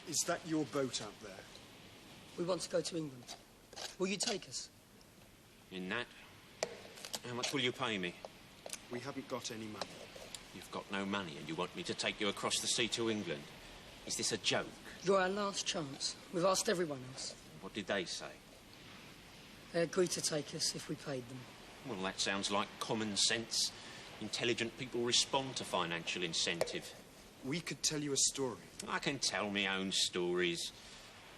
Is that your boat out there? We want to go to England. Will you take us? In that? How much will you pay me? We haven't got any money. You've got no money and you want me to take you across the sea to England? Is this a joke? You're our last chance. We've asked everyone else. What did they say? They agreed to take us if we paid them. Well, that sounds like common sense. Intelligent people respond to financial incentive. We could tell you a story. I can tell my own stories,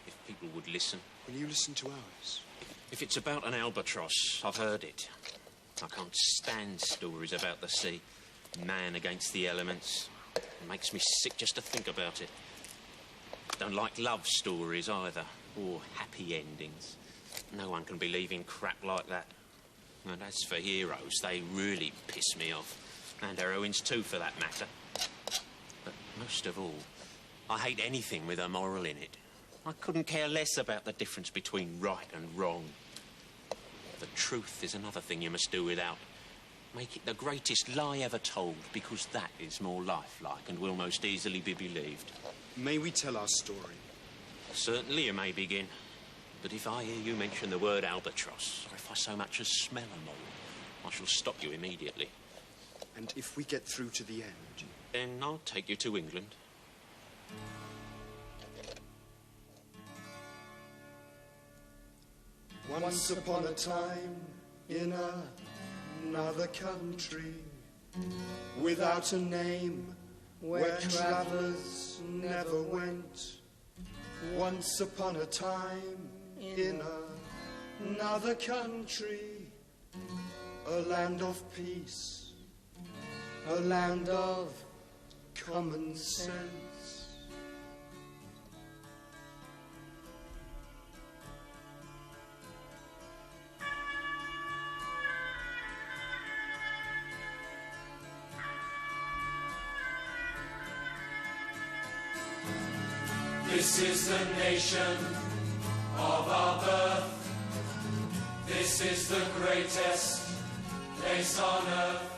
if people would listen. Will you listen to ours? If it's about an albatross, I've heard it. I can't stand stories about the sea. Man against the elements. It makes me sick just to think about it. Don't like love stories either, or happy endings. No one can believe in crap like that. And as for heroes, they really piss me off. And heroines too, for that matter. But most of all, I hate anything with a moral in it. I couldn't care less about the difference between right and wrong. The truth is another thing you must do without. Make it the greatest lie ever told, because that is more lifelike and will most easily be believed. May we tell our story? Certainly you may begin. But if I hear you mention the word albatross, or if I so much as smell a mole, I shall stop you immediately. And if we get through to the end? Then I'll take you to England. Once upon a time, in another country, without a name, where travellers never went. Once upon a time, in another country, a land of peace, a land of common sense. This is the nation of our birth. This is the greatest place on earth.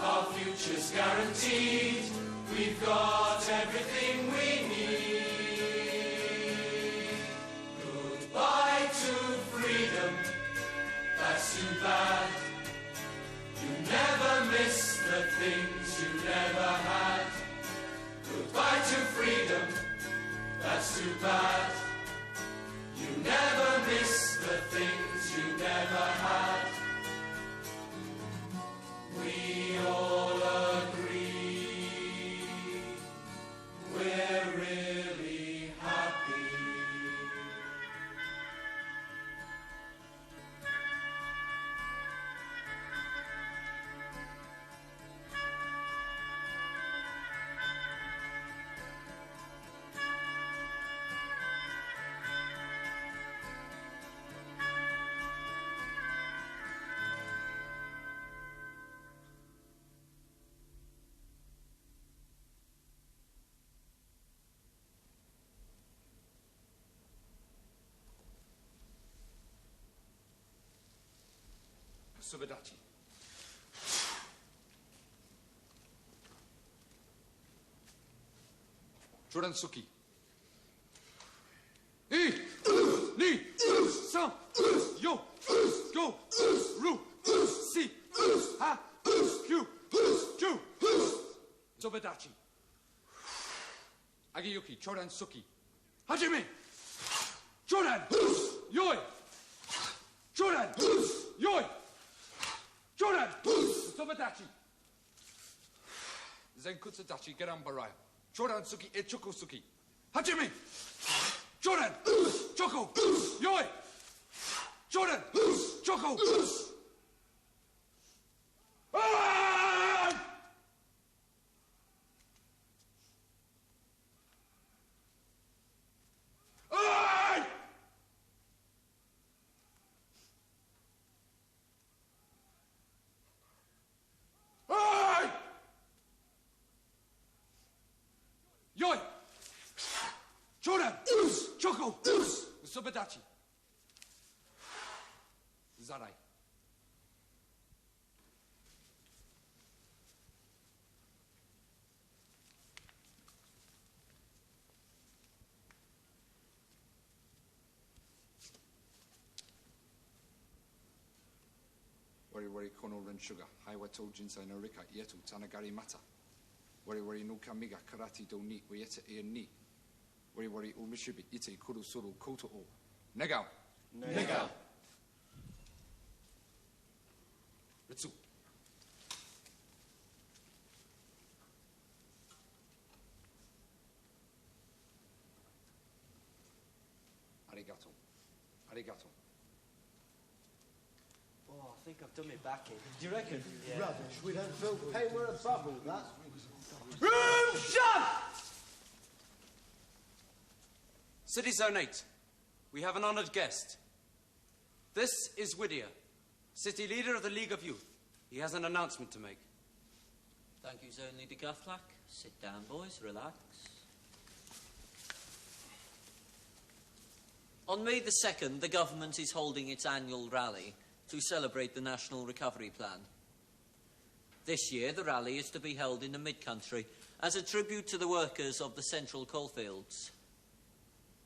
Our future's guaranteed. We've got everything we need. Goodbye to freedom. That's too bad. You never miss the things you never had. Goodbye to freedom. That's too bad. You never miss the things you never had. We all agree we're really happy. Subadachi. Joransuki. I, Ni, San, Yo, Go, Ru, Si, Ha, Q, Ju, Subadachi. Agiyuki, Joransuki. Hajime! Joran! Yoi! Joran! Yoi! Joran! Sobadachi! Zenkutsudachi Gerambaraya. Joran Suki e Chokosuki. Hajime! Joran! Choko! Yoi! Joran! Choko! Yoi! Joran! Choko! Sobadachi! Zarai. wari kono ren sugar, haiwa to jinsai no rika yetu tanagari mata. Wari no kamiga karati do ni wayeta e ni. Wari umishibi ite kuru suru koto o. Negao. Negao. Ritsu. Arigato. Arigato. Oh, I think I've done my back in. Do you reckon? Yeah. Rubbish. We don't feel pain. We're above all that. Room shut! City Zone 8, we have an honoured guest. This is Whittier, City Leader of the League of Youth. He has an announcement to make. Thank you, Zone Leader Guthlack. Sit down, boys. Relax. On May the 2nd, the government is holding its annual rally to celebrate the National Recovery Plan. This year, the rally is to be held in the mid-country as a tribute to the workers of the central coalfields.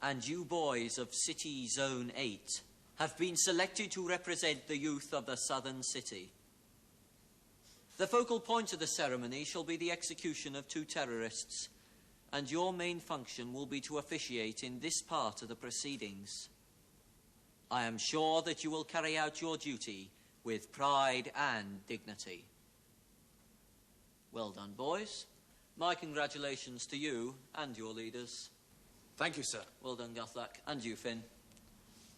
And you boys of City Zone 8 have been selected to represent the youth of the southern city. The focal point of the ceremony shall be the execution of 2 terrorists, and your main function will be to officiate in this part of the proceedings. I am sure that you will carry out your duty with pride and dignity. Well done, boys. My congratulations to you and your leaders. Thank you, sir. Well done, Guthlack. And you, Finn.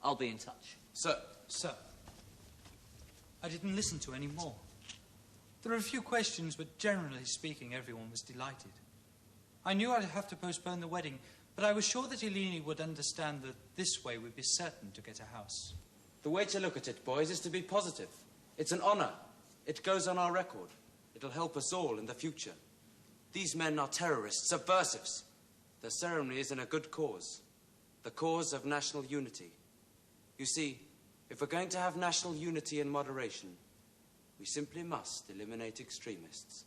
I'll be in touch. Sir. Sir, I didn't listen to any more. There were a few questions, but generally speaking, everyone was delighted. I knew I'd have to postpone the wedding, but I was sure that Eleni would understand that this way we'd be certain to get a house. The way to look at it, boys, is to be positive. It's an honour. It goes on our record. It'll help us all in the future. These men are terrorists, subversives. The ceremony is in a good cause, the cause of national unity. You see, if we're going to have national unity and moderation, we simply must eliminate extremists.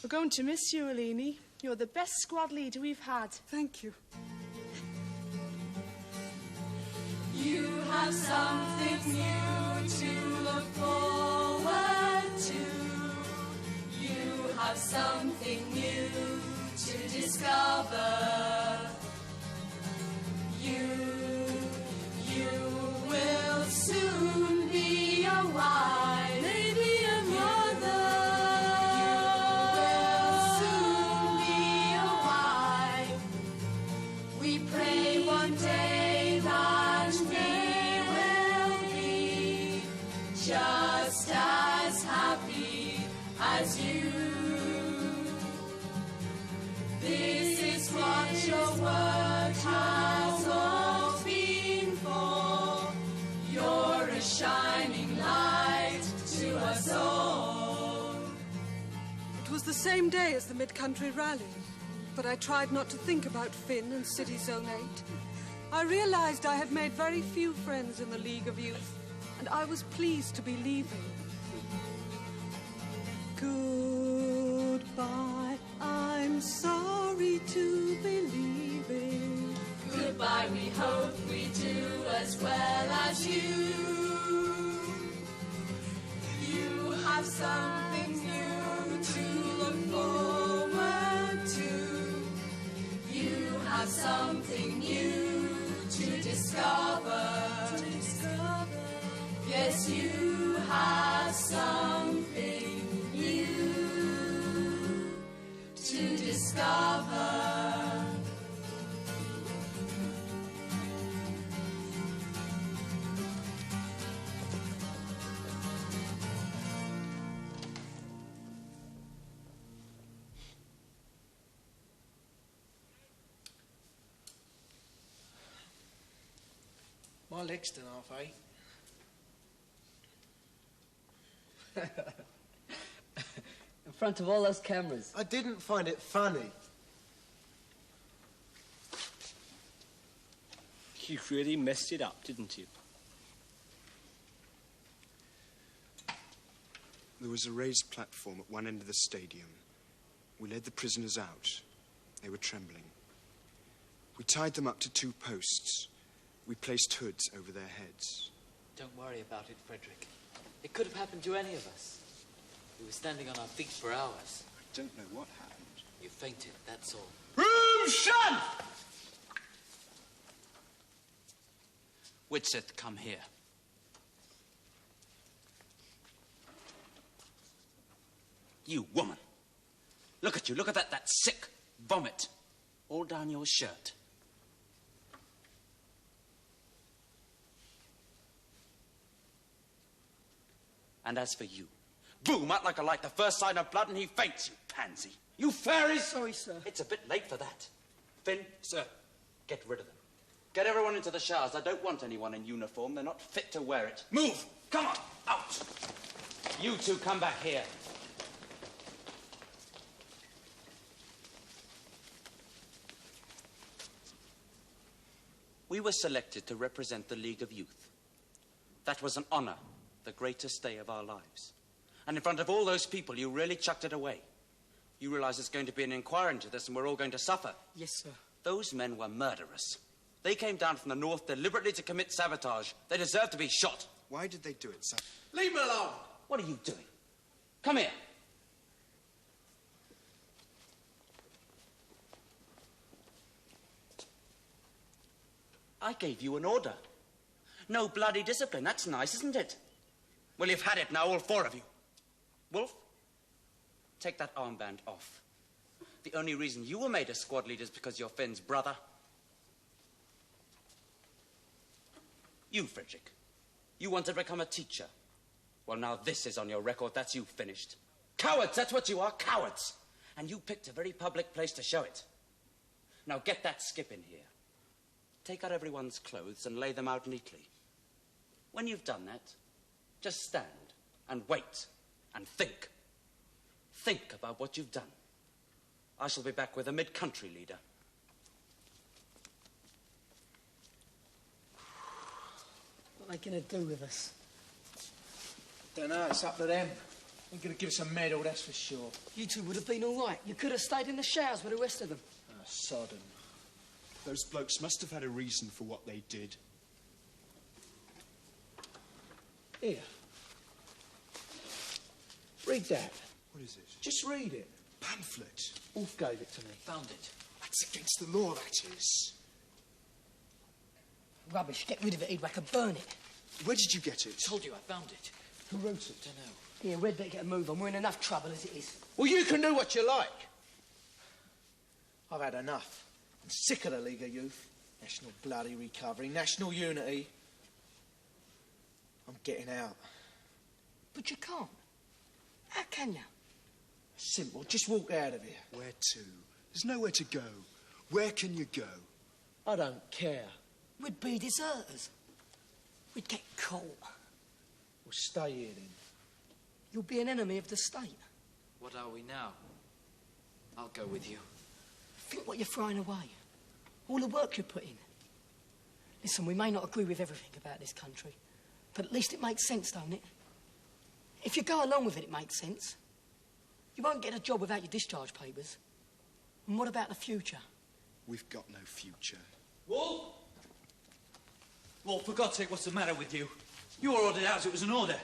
We're going to miss you, Eleni. You're the best squad leader we've had. Thank you. You have something new to look forward to. You have something new to discover. You will soon be a wife, maybe a mother. You will soon be a wife. We pray one day that they will be just as happy as you. This is what your work has all been for. You're a shining light to us all. It was the same day as the mid-country rally, but I tried not to think about Finn and City Zone 8. I realized I had made very few friends in the League of Youth, and I was pleased to be leaving. Goodbye, I'm sorry to be leaving. Goodbye, we hope we do as well as you. You have something new to look forward to. You have something new to discover. Yes, you have something new to discover. My leg's still half, eh? In front of all those cameras. I didn't find it funny. You really messed it up, didn't you? There was a raised platform at one end of the stadium. We led the prisoners out. They were trembling. We tied them up to 2 posts. We placed hoods over their heads. Don't worry about it, Frederick. It could have happened to any of us. We were standing on our feet for hours. I don't know what happened. You fainted, that's all. Room shut! Whitsith, come here. You woman. Look at you. Look at that sick vomit all down your shirt. And as for you, boom, out like a light, the first sign of blood and he faints, you pansy. You fairies! Sorry, sir. It's a bit late for that. Finn, sir, get rid of them. Get everyone into the showers. I don't want anyone in uniform. They're not fit to wear it. Move! Come on, out! You two come back here. We were selected to represent the League of Youth. That was an honor, the greatest day of our lives. And in front of all those people, you really chucked it away. You realize there's going to be an inquiry into this and we're all going to suffer. Yes, sir. Those men were murderers. They came down from the north deliberately to commit sabotage. They deserve to be shot. Why did they do it, sir? Leave me alone! What are you doing? Come here. I gave you an order. No bloody discipline. That's nice, isn't it? Well, you've had it now, all 4 of you. Wolf, take that armband off. The only reason you were made a squad leader is because you're Finn's brother. You, Frederick, you want to become a teacher. Well, now this is on your record. That's you finished. Cowards, that's what you are, cowards. And you picked a very public place to show it. Now get that skip in here. Take out everyone's clothes and lay them out neatly. When you've done that, just stand and wait and think. Think about what you've done. I shall be back with a mid-country leader. What are they going to do with us? Don't know, it's up to them. They're going to give us a medal, that's for sure. You two would have been all right. You could have stayed in the showers with the rest of them. Oh, sodden. Those blokes must have had a reason for what they did. Here. Read that. What is it? Just read it. Pamphlet. Ulf gave it to me. Found it. That's against the law, that is. Rubbish. Get rid of it, Edward. I could burn it. Where did you get it? Told you I found it. Who wrote it? Dunno. Here, we'd better get a move on. We're in enough trouble as it is. Well, you can do what you like. I've had enough. I'm sick of the League of Youth. National bloody recovery, national unity. I'm getting out. But you can't. How can you? Simple. Just walk out of here. Where to? There's nowhere to go. Where can you go? I don't care. We'd be deserters. We'd get caught. We'll stay here then. You'll be an enemy of the state. What are we now? I'll go with you. Think what you're throwing away. All the work you put in. Listen, we may not agree with everything about this country, but at least it makes sense, don't it? If you go along with it, it makes sense. You won't get a job without your discharge papers. And what about the future? We've got no future. Wolf? Wolf, for God's sake, what's the matter with you? You were ordered out, it was an order.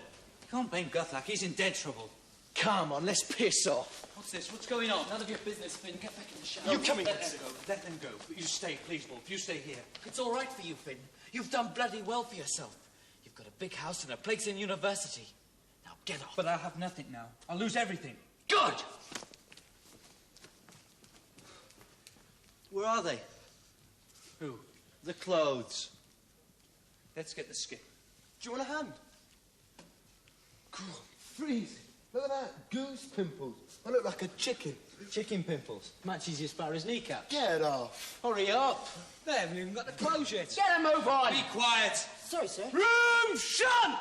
You can't blame Guthlack, he's in dead trouble. Come on, let's piss off. What's this? What's going on? None of your business, Finn. Get back in the shower. You come in. Let them go. Let them go. But you stay, please, Wolf. You stay here. It's all right for you, Finn. You've done bloody well for yourself. You've got a big house and a place in university. Now get off. But I'll have nothing now. I'll lose everything. Good! Where are they? Who? The clothes. Let's get the skip. Do you want a hand? God, freezing. Look at that. Goose pimples. I look like a chicken. Chicken pimples. Matches your sparrow's kneecap. Get off. Hurry up. They haven't even got the clothes yet. Get a move on. Be quiet. Sorry, sir. Room shut!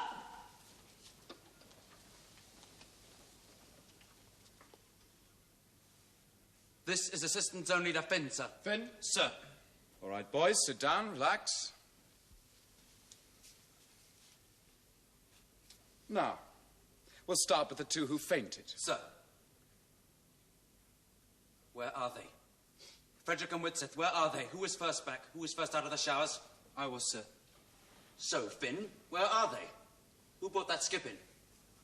This is Assistant Zone Leader Finn, sir. Finn? Sir. All right, boys, sit down, relax. Now, We'll start with the two who fainted. Sir. Where are they? Frederick and Whitseth, where are they? Who was first back? Who was first out of the showers? I was, sir. So, Finn, where are they? Who brought that skip in?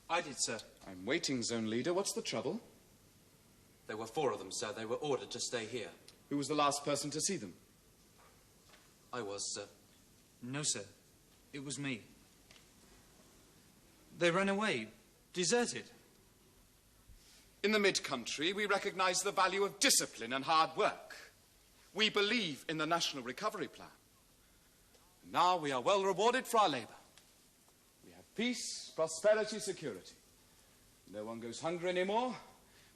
I did, sir. I'm waiting, Zone Leader. What's the trouble? There were 4 of them, sir. They were ordered to stay here. Who was the last person to see them? I was, sir. No, sir. It was me. They ran away. Deserted. In the mid-country, we recognise the value of discipline and hard work. We believe in the National Recovery Plan. Now we are well rewarded for our labour. We have peace, prosperity, security. No one goes hungry anymore.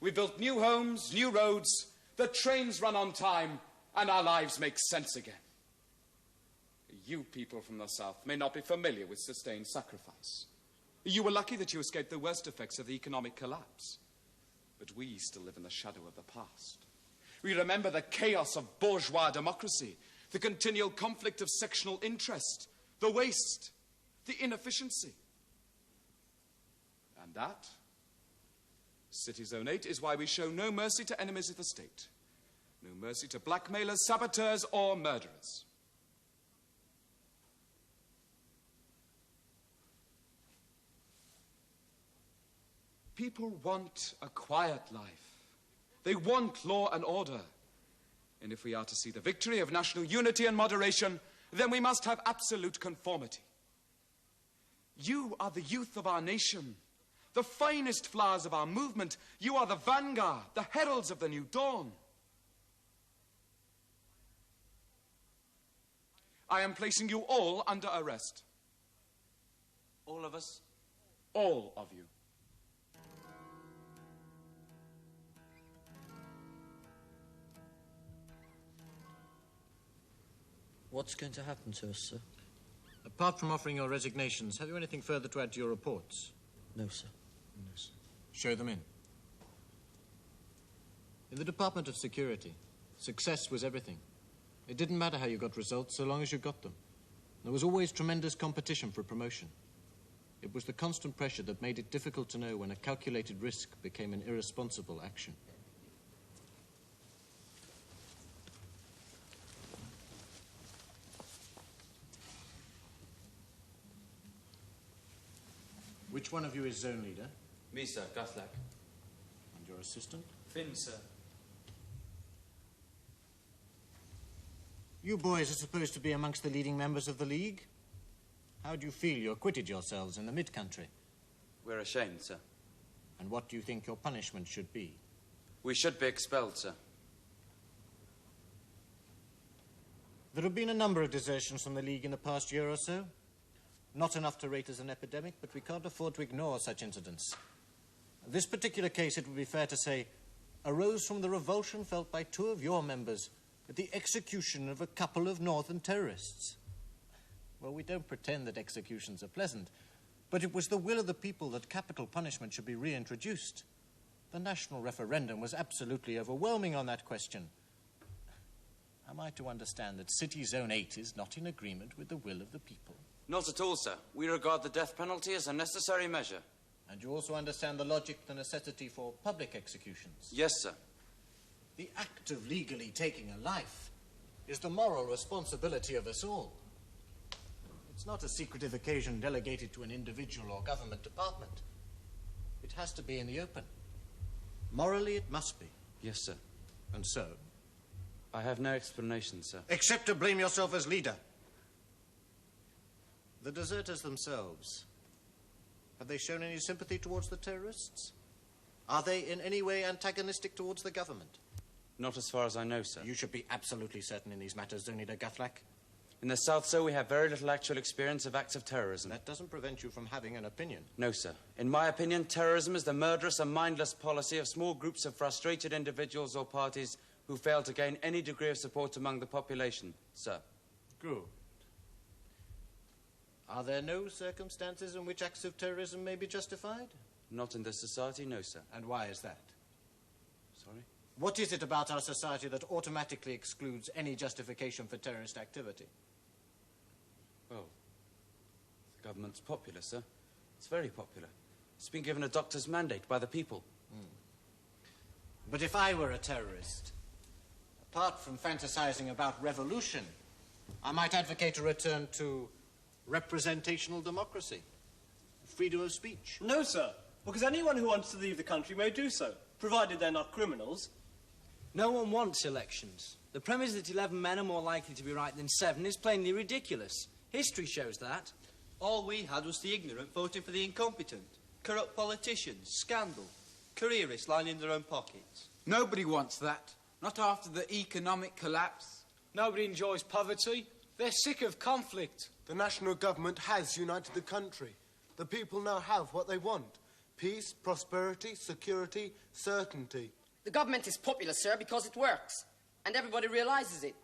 We built new homes, new roads, the trains run on time, and our lives make sense again. You people from the south may not be familiar with sustained sacrifice. You were lucky that you escaped the worst effects of the economic collapse. But we still live in the shadow of the past. We remember the chaos of bourgeois democracy, the continual conflict of sectional interest, the waste, the inefficiency. And that, City Zone 8, is why we show no mercy to enemies of the state. No mercy to blackmailers, saboteurs, or murderers. People want a quiet life. They want law and order. And if we are to see the victory of national unity and moderation, then we must have absolute conformity. You are the youth of our nation, the finest flowers of our movement. You are the vanguard, the heralds of the new dawn. I am placing you all under arrest. All of us? All of you. What's going to happen to us, sir? Apart from offering your resignations, have you anything further to add to your reports? No, sir. No, sir. Show them in. In the Department of Security, success was everything. It didn't matter how you got results, so long as you got them. There was always tremendous competition for promotion. It was the constant pressure that made it difficult to know when a calculated risk became an irresponsible action. Which one of you is zone leader? Me, sir, Guthlack. And your assistant? Finn, sir. You boys are supposed to be amongst the leading members of the League. How do you feel you acquitted yourselves in the mid-country? We're ashamed, sir. And what do you think your punishment should be? We should be expelled, sir. There have been a number of desertions from the League in the past year or so. Not enough to rate as an epidemic, but we can't afford to ignore such incidents. This particular case, it would be fair to say, arose from the revulsion felt by 2 of your members at the execution of a couple of northern terrorists. Well, we don't pretend that executions are pleasant, but it was the will of the people that capital punishment should be reintroduced. The national referendum was absolutely overwhelming on that question. Am I to understand that City Zone 8 is not in agreement with the will of the people? Not at all, sir. We regard the death penalty as a necessary measure. And you also understand the logic, the necessity for public executions? Yes, sir. The act of legally taking a life is the moral responsibility of us all. It's not a secretive occasion delegated to an individual or government department. It has to be in the open. Morally, it must be. Yes, sir. And so? I have no explanation, sir. Except to blame yourself as leader. The deserters themselves, have they shown any sympathy towards the terrorists? Are they in any way antagonistic towards the government? Not as far as I know, sir. You should be absolutely certain in these matters, Zone Leader Guthlack. In the south, sir, we have very little actual experience of acts of terrorism. That doesn't prevent you from having an opinion. No, sir. In my opinion, terrorism is the murderous and mindless policy of small groups of frustrated individuals or parties who fail to gain any degree of support among the population, sir. Good. Are there no circumstances in which acts of terrorism may be justified? Not in this society, no, sir. And why is that? Sorry? What is it about our society that automatically excludes any justification for terrorist activity? Well, the government's popular, sir. It's very popular. It's been given a doctor's mandate by the people. But if I were a terrorist, apart from fantasizing about revolution, I might advocate a return to representational democracy, freedom of speech. No, sir, because anyone who wants to leave the country may do so, provided they're not criminals. No one wants elections. The premise that 11 men are more likely to be right than 7 is plainly ridiculous. History shows that. All we had was the ignorant voting for the incompetent. Corrupt politicians, scandal, careerists lining their own pockets. Nobody wants that. Not after the economic collapse. Nobody enjoys poverty. They're sick of conflict. The national government has united the country. The people now have what they want. Peace, prosperity, security, certainty. The government is popular, sir, because it works. And everybody realises it.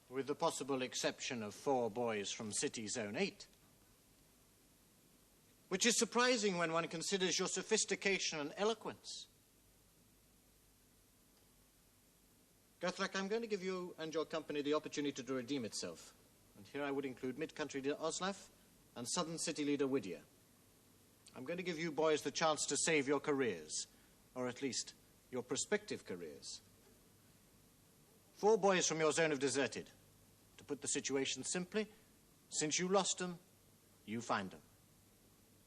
With the possible exception of 4 boys from City Zone 8. Which is surprising when one considers your sophistication and eloquence. Guthrak, I'm going to give you and your company the opportunity to redeem itself. And here I would include Mid-Country leader Oslaf and Southern City leader Whittier. I'm going to give you boys the chance to save your careers, or at least your prospective careers. 4 boys from your zone have deserted. To put the situation simply, since you lost them, you find them.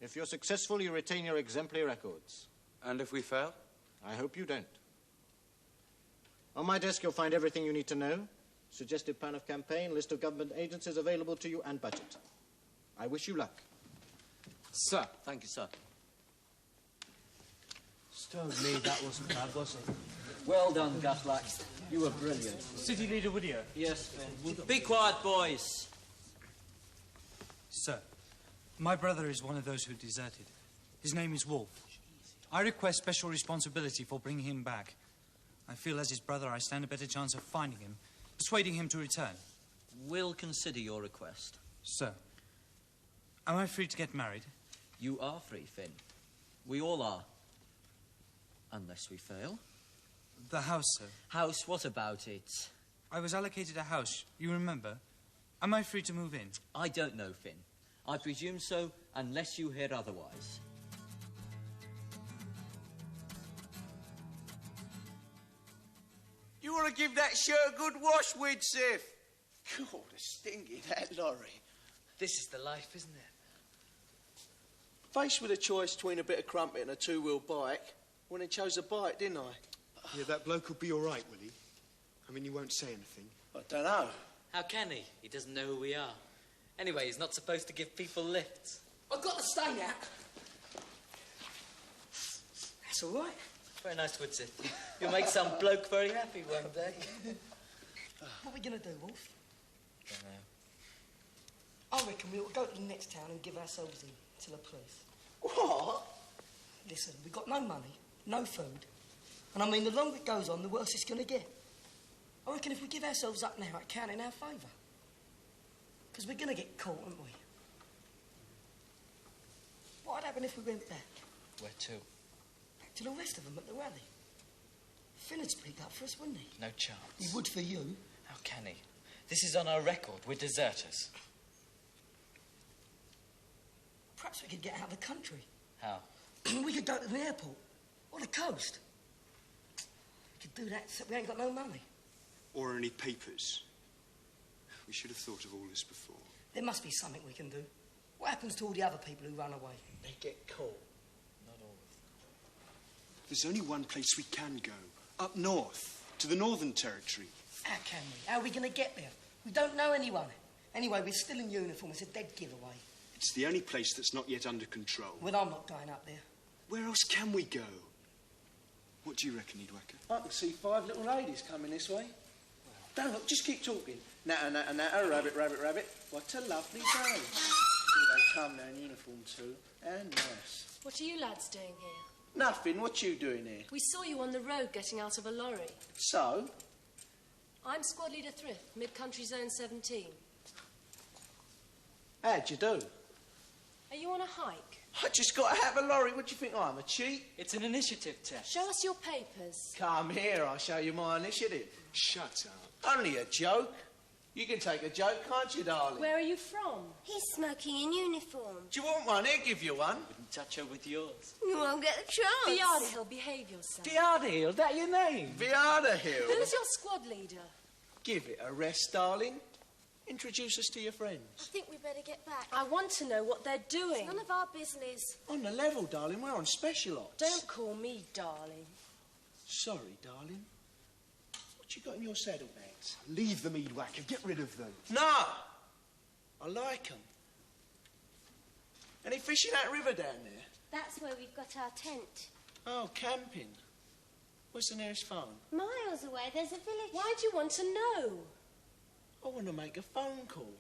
If you're successful, you retain your exemplary records. And if we fail? I hope you don't. On my desk, you'll find everything you need to know. Suggested plan of campaign, list of government agencies available to you, and budget. I wish you luck. Sir. Thank you, sir. Stone me, that wasn't bad, was it? Well done, Guthrak. You were brilliant. City Leader Whittier. Yes, Finn. Be quiet, boys. Sir, my brother is one of those who deserted. His name is Wolf. I request special responsibility for bringing him back. I feel as his brother I stand a better chance of finding him, persuading him to return. We'll consider your request. Sir, am I free to get married? You are free, Finn. We all are. Unless we fail. The house, sir. House, what about it? I was allocated a house, you remember? Am I free to move in? I don't know, Finn. I presume so, unless you hear otherwise. You want to give that shirt a good wash, Widsith? God, the stinky, that lorry. This is the life, isn't it? Faced with a choice between a bit of crumpet and a 2-wheel bike, when I chose a bike, didn't I? Yeah, that bloke will be all right, will he? I mean, he won't say anything. I don't know. How can he? He doesn't know who we are. Anyway, he's not supposed to give people lifts. I've got the stain out. That's all right. Very nice, Woodsy. You'll make some bloke very happy one day. What are we going to do, Wolf? Don't know. I reckon we'll go to the next town and give ourselves in to the police. What? Listen, we've got no money, no food. And I mean, the longer it goes on, the worse it's going to get. I reckon if we give ourselves up now, it can't in our favour. Because we're going to get caught, aren't we? What'd happen if we went back? Where to? Back to the rest of them at the rally. Finn would speak up for us, wouldn't he? No chance. He would for you. How can he? This is on our record. We're deserters. Perhaps we could get out of the country. How? We could go to the airport. Or the coast. We could do that, except we ain't got no money. Or any papers. We should have thought of all this before. There must be something we can do. What happens to all the other people who run away? They get caught. Not all of them. There's only one place we can go. Up north, to the Northern Territory. How can we? How are we going to get there? We don't know anyone. Anyway, we're still in uniform. It's a dead giveaway. It's the only place that's not yet under control. Well, I'm not going up there. Where else can we go? What do you reckon, Edwacker? I can see 5 little ladies coming this way. Don't look, just keep talking. Natter, natter, natter, rabbit, rabbit, rabbit. What a lovely day. Here they come now in uniform too, and nice. What are you lads doing here? Nothing, what you doing here? We saw you on the road getting out of a lorry. So? I'm Squad Leader Thrift, Mid-Country Zone 17. How'd you do? Are you on a hike? I just got to have a lorry. What do you think I am, a cheat? It's an initiative test. Show us your papers. Come here, I'll show you my initiative. Shut up. Only a joke. You can take a joke, can't you, darling? Where are you from? He's smoking in uniform. Do you want one? He'll give you one. Wouldn't touch her with yours. You won't get the chance. Viardahill, behave yourself. Viardahill, that your name? Viardahill? Who's your squad leader? Give it a rest, darling. Introduce us to your friends. I think we better get back. I want to know what they're doing. It's none of our business. On the level, darling. We're on special ops. Don't call me darling. Sorry, darling. What you got in your saddlebags? Leave them, Eadwacker. Get rid of them. No! I like them. Any fish in that river down there? That's where we've got our tent. Oh, camping. Where's the nearest farm? Miles away, there's a village. Why do you want to know? I want to make a phone call.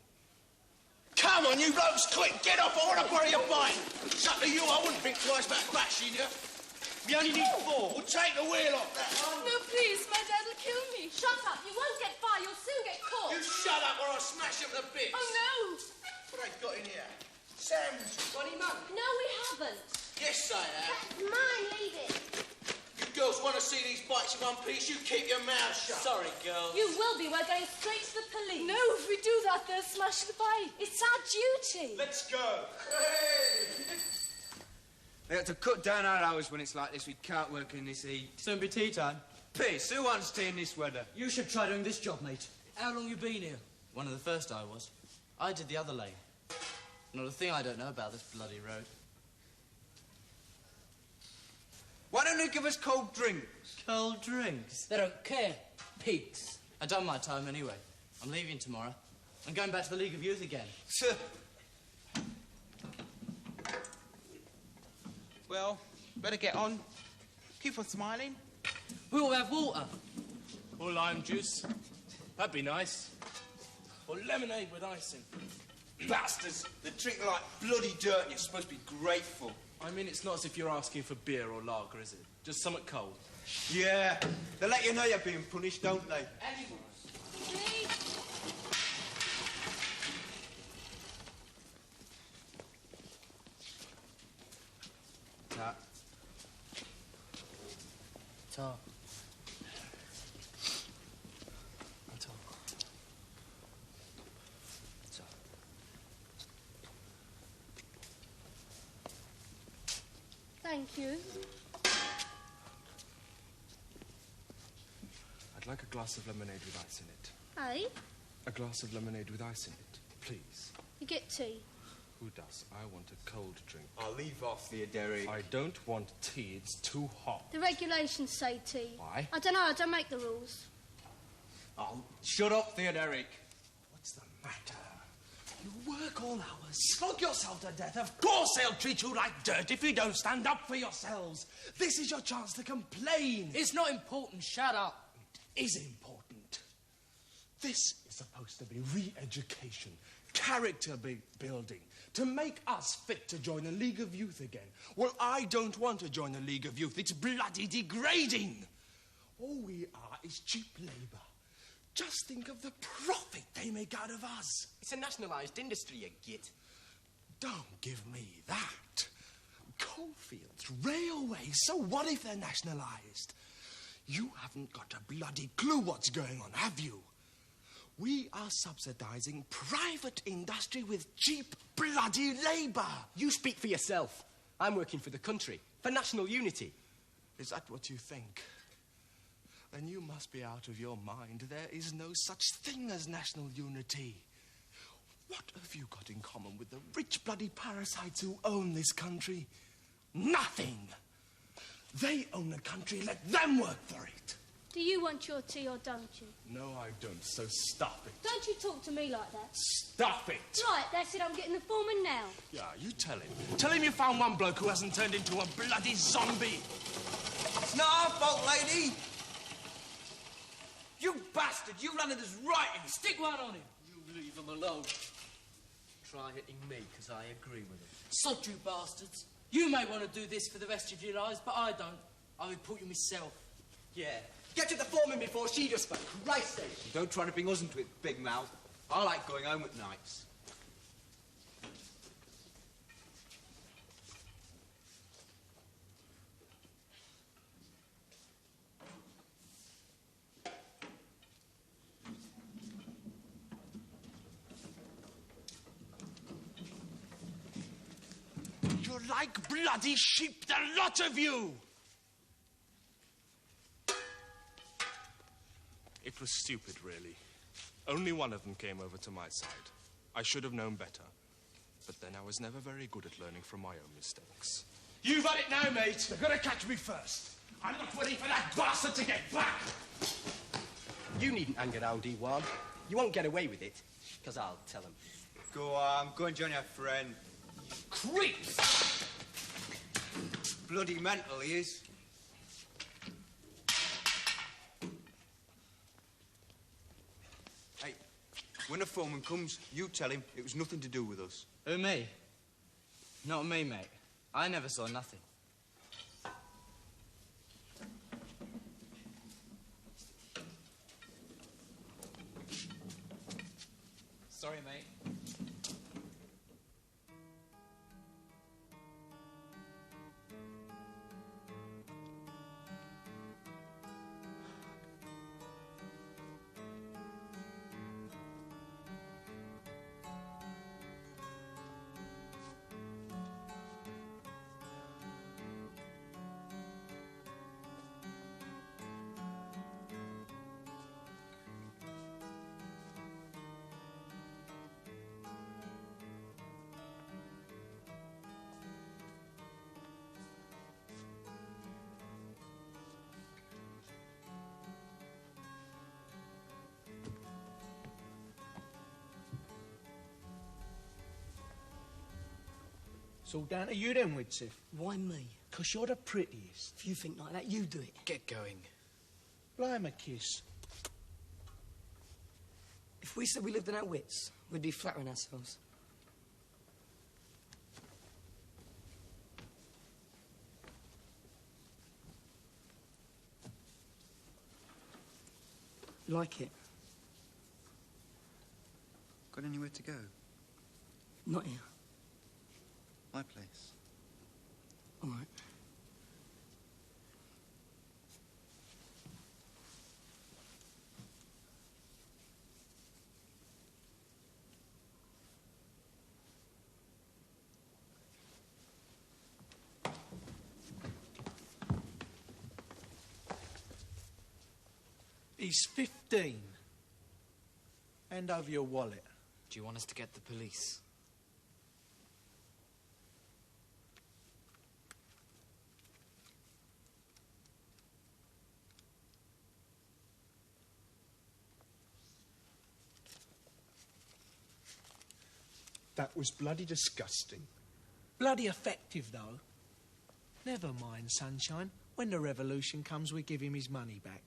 Come on, you blokes, quick, get off, I want to borrow your bike. It's up to you, I wouldn't think twice about bashing you. We only need 4. We'll take the wheel off that one. No, please, my dad will kill me. Shut up, you won't get far, you'll soon get caught. You shut up or I'll smash up the bits. Oh, no. What have they got in here? Sandwiches. What do you want? No, we haven't. Yes, I have. That's mine, leave it. You girls want to see these bikes in one piece, you keep your mouth shut. Sorry, girls. You will be, we're going straight to the police. No, if we do that, they'll smash the bike. It's our duty. Let's go. Hey! They have to cut down our hours when it's like this. We can't work in this heat. Soon be tea time. Piss, who wants tea in this weather? You should try doing this job, mate. How long you been here? One of the first I was. I did the other lane. Not a thing I don't know about this bloody road. Why don't you give us cold drinks? Cold drinks? They don't care. Pigs. I've done my time anyway. I'm leaving tomorrow. I'm going back to the League of Youth again. Well, better get on. Keep on smiling. We'll have water. Or lime juice. That'd be nice. Or lemonade with icing. Bastards, they drink like bloody dirt and you're supposed to be grateful. I mean, it's not as if you're asking for beer or lager, is it? Just something cold. Yeah, they let you know you're being punished, don't they? Ta. Ta. Ta. Ta. Thank you. I'd like a glass of lemonade with ice in it. Hey, A glass of lemonade with ice in it, please. you get tea. Who does? I want a cold drink. I'll leave off, Theoderic. I don't want tea. It's too hot. The regulations say tea. Why? I don't know, I don't make the rules. Oh, shut up, Theoderic. What's the matter? You work all hours, slog yourself to death. Of course they'll treat you like dirt if you don't stand up for yourselves. This is your chance to complain. It's not important. Shut up. It is important. This is supposed to be re-education, character building, to make us fit to join a League of Youth again. Well, I don't want to join a League of Youth. It's bloody degrading. All we are is cheap labour. Just think of the profit they make out of us. It's a nationalised industry, you git. Don't give me that. Coalfields, railways, so what if they're nationalised? You haven't got a bloody clue what's going on, have you? We are subsidising private industry with cheap bloody labour. You speak for yourself. I'm working for the country, for national unity. Is that what you think? Then you must be out of your mind. There is no such thing as national unity. What have you got in common with the rich bloody parasites who own this country? Nothing. They own the country, let them work for it. Do you want your tea or don't you? No, I don't, so stop it. Don't you talk to me like that. Stop it! Right, that's it, I'm getting the foreman now. Yeah, you tell him. Tell him you found one bloke who hasn't turned into a bloody zombie. It's not our fault, lady. You bastard, you landed us right in. Stick one on him. You leave him alone. Try hitting me, because I agree with him. Sod you bastards. You may want to do this for the rest of your lives, but I don't. I'll report you myself. Yeah. Get to the foreman before she does, for Christ's sake. Don't try to bring us into it, big mouth. I like going home at nights. like bloody sheep, the lot of you! It was stupid, really. Only one of them came over to my side. I should have known better. But then I was never very good at learning from my own mistakes. You've had it now, mate. They're gonna catch me first. I'm not ready for that bastard to get back. You needn't hang around, Ewan. You won't get away with it, because I'll tell him. Go on, go and join your friend. Creeps! Bloody mental, he is. Hey, when the foreman comes, you tell him it was nothing to do with us. Who, me? Not me, mate. I never saw nothing. Sorry, mate. It's all down to you then, Widsith. Why me? 'Cause you're the prettiest. If you think like that, you do it. Get going. Blow him a kiss. If we said we lived in our wits, we'd be flattering ourselves. Like it? Got anywhere to go? Not here. My place. All right. He's 15. Hand over your wallet. Do you want us to get the police? That was bloody disgusting. Bloody effective, though. Never mind, sunshine. When the revolution comes, we give him his money back.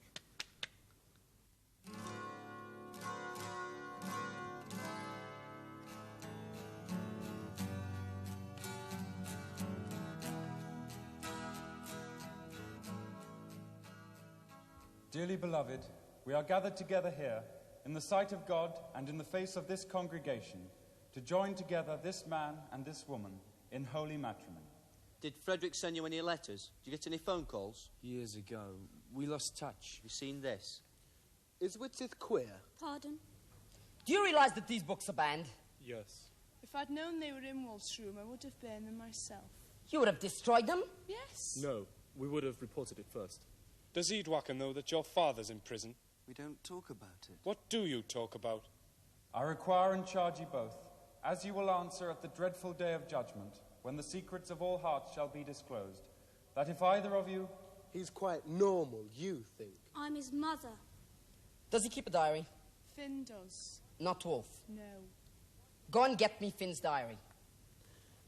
Dearly beloved, we are gathered together here, in the sight of God and in the face of this congregation, to join together this man and this woman in holy matrimony. Did Frederick send you any letters? Did you get any phone calls? Years ago, we lost touch. You seen this? Is Widsith queer? Pardon? Do you realise that these books are banned? Yes. If I'd known they were in Wolf's room, I would have burned them myself. You would have destroyed them? Yes. No, we would have reported it first. Does Eadwacker know that your father's in prison? We don't talk about it. What do you talk about? I require and charge you both, as you will answer at the dreadful day of judgment, when the secrets of all hearts shall be disclosed, that if either of you... He's quite normal, you think? I'm his mother. Does he keep a diary? Finn does. Not Wolf. No. Go and get me Finn's diary.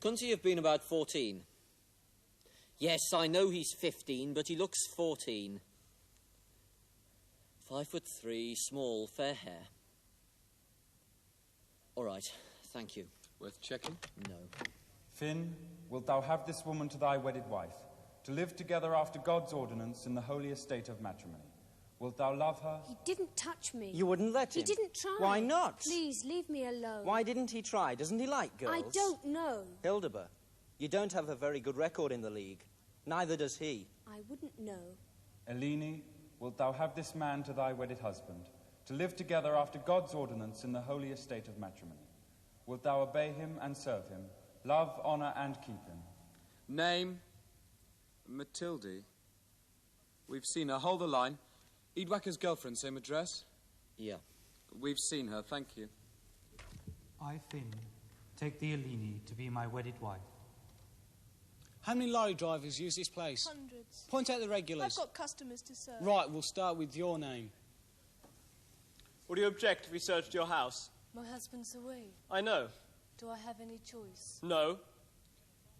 Couldn't he have been about 14? Yes, I know he's 15, but he looks 14. 5'3", small, fair hair. All right, thank you. Worth checking? No. Finn, wilt thou have this woman to thy wedded wife, to live together after God's ordinance in the holy estate of matrimony? Wilt thou love her? He didn't touch me. You wouldn't let him? He didn't try. Why not? Please, leave me alone. Why didn't he try? Doesn't he like girls? I don't know. Hildebert, you don't have a very good record in the league. Neither does he. I wouldn't know. Eleni, wilt thou have this man to thy wedded husband, to live together after God's ordinance in the holy estate of matrimony? Wilt thou obey him and serve him, love, honour, and keep him? Name? Matilde. We've seen her. Hold the line. Eadwacker's girlfriend, same address? Yeah. We've seen her, thank you. I, Finn, take the Alini to be my wedded wife. How many lorry drivers use this place? Hundreds. Point out the regulars. I've got customers to serve. Right, we'll start with your name. Would you object if we searched your house? My husband's away. I know. Do I have any choice? No.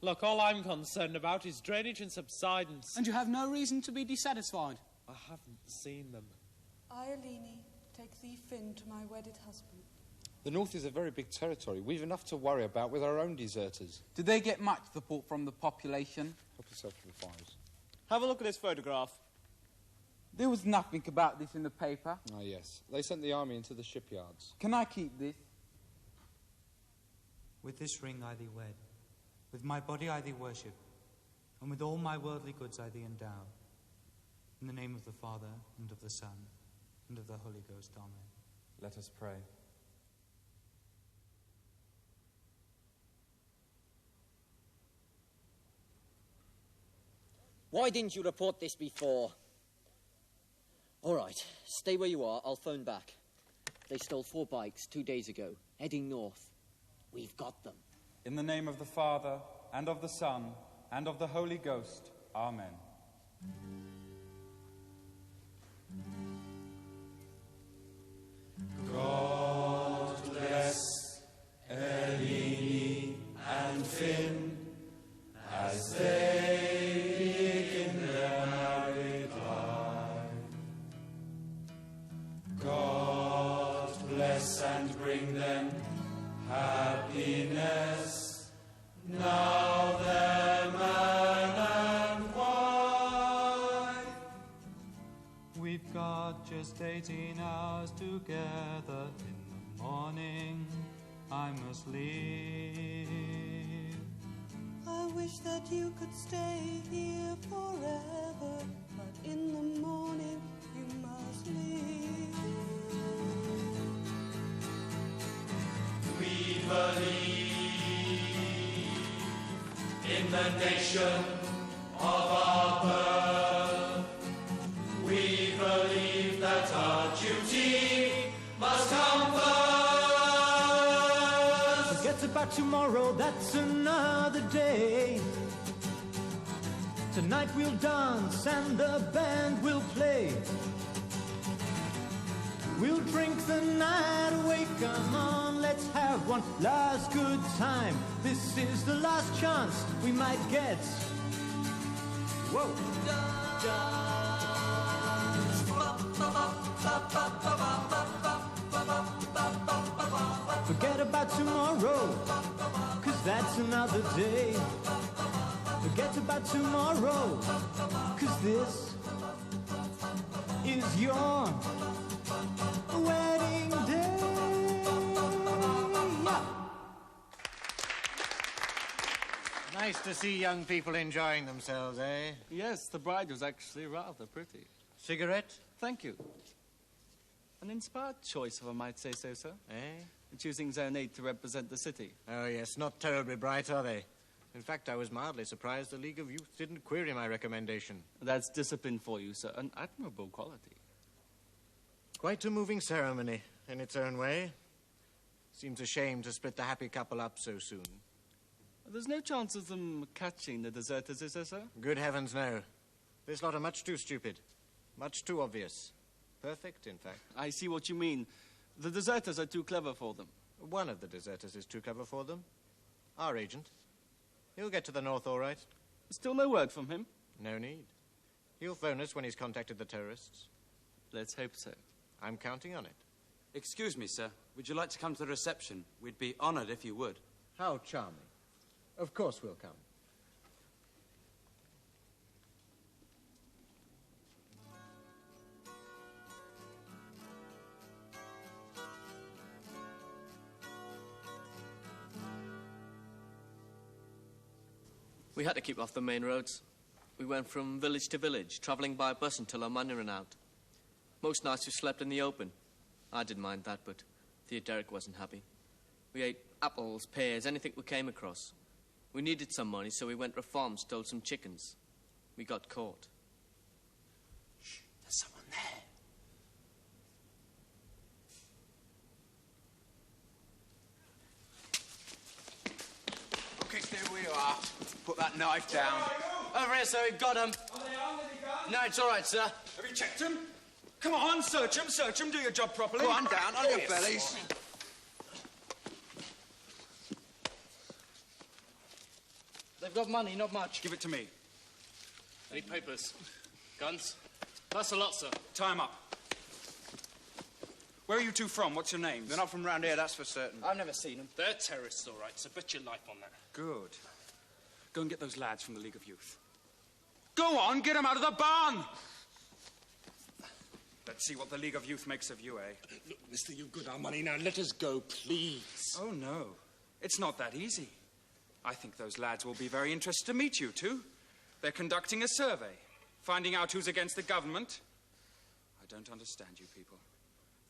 Look, all I'm concerned about is drainage and subsidence. And you have no reason to be dissatisfied. I haven't seen them. I, Alini, take thee, Finn, to my wedded husband. The North is a very big territory. We've enough to worry about with our own deserters. Did they get much support from the population? Help yourself to the fires. Have a look at this photograph. There was nothing about this in the paper. Ah, yes. They sent the army into the shipyards. Can I keep this? With this ring I thee wed, with my body I thee worship, and with all my worldly goods I thee endow. In the name of the Father, and of the Son, and of the Holy Ghost. Amen. Let us pray. Why didn't you report this before? All right, stay where you are. I'll phone back. They stole 4 bikes 2 days ago, heading north. We've got them. In the name of the Father, and of the Son, and of the Holy Ghost. Amen. God bless Eleni and Finn as they begin their married life. God bless and bring them happiness. Now they're man and wife. We've got just 18 hours together. In the morning, I must leave. I wish that you could stay here forever, but in the morning you must leave. We believe in the nation of our birth. We believe that our duty must come first. Forget about tomorrow, that's another day. Tonight we'll dance and the band will play. We'll drink the night away, come on, let's have one last good time. This is the last chance we might get. Whoa. Forget about tomorrow, 'cause that's another day. Forget about tomorrow, 'cause this is your wedding day. Nice to see young people enjoying themselves, eh? Yes, the bride was actually rather pretty. Cigarette? Thank you. An inspired choice, if I might say so, sir. Eh? Choosing Zone 8 to represent the city. Oh, yes, not terribly bright, are they? In fact, I was mildly surprised the League of Youth didn't query my recommendation. That's discipline for you, sir. An admirable quality. Quite a moving ceremony, in its own way. Seems a shame to split the happy couple up so soon. There's no chance of them catching the deserters, is there, sir? Good heavens, no. This lot are much too stupid. Much too obvious. Perfect, in fact. I see what you mean. The deserters are too clever for them. One of the deserters is too clever for them. Our agent. He'll get to the north all right. Still no word from him? No need. He'll phone us when he's contacted the terrorists. Let's hope so. I'm counting on it. Excuse me, sir. Would you like to come to the reception? We'd be honoured if you would. How charming. Of course we'll come. We had to keep off the main roads. We went from village to village, travelling by bus until our money ran out. Most nights we slept in the open. I didn't mind that, but Theodoric wasn't happy. We ate apples, pears, anything we came across. We needed some money, so we went to a farm, stole some chickens. We got caught. Shh, there's someone there. Okay, there we are. Put that knife down. Over here, sir, we've got him. No, it's all right, sir. Have you checked him? Come on, search him, do your job properly. Go on, down on your bellies. They've got money, not much. Give it to me. Any papers? Guns? That's a lot, sir. Tie him up. Where are you two from? What's your names? They're not from round here, that's for certain. I've never seen them. They're terrorists, all right, so bet your life on that. Good. Go and get those lads from the League of Youth. Go on, get them out of the barn! Let's see what the League of Youth makes of you, eh? Look, mister, you've got our money now. Let us go, please. Oh, no. It's not that easy. I think those lads will be very interested to meet you, too. They're conducting a survey, finding out who's against the government. I don't understand you people.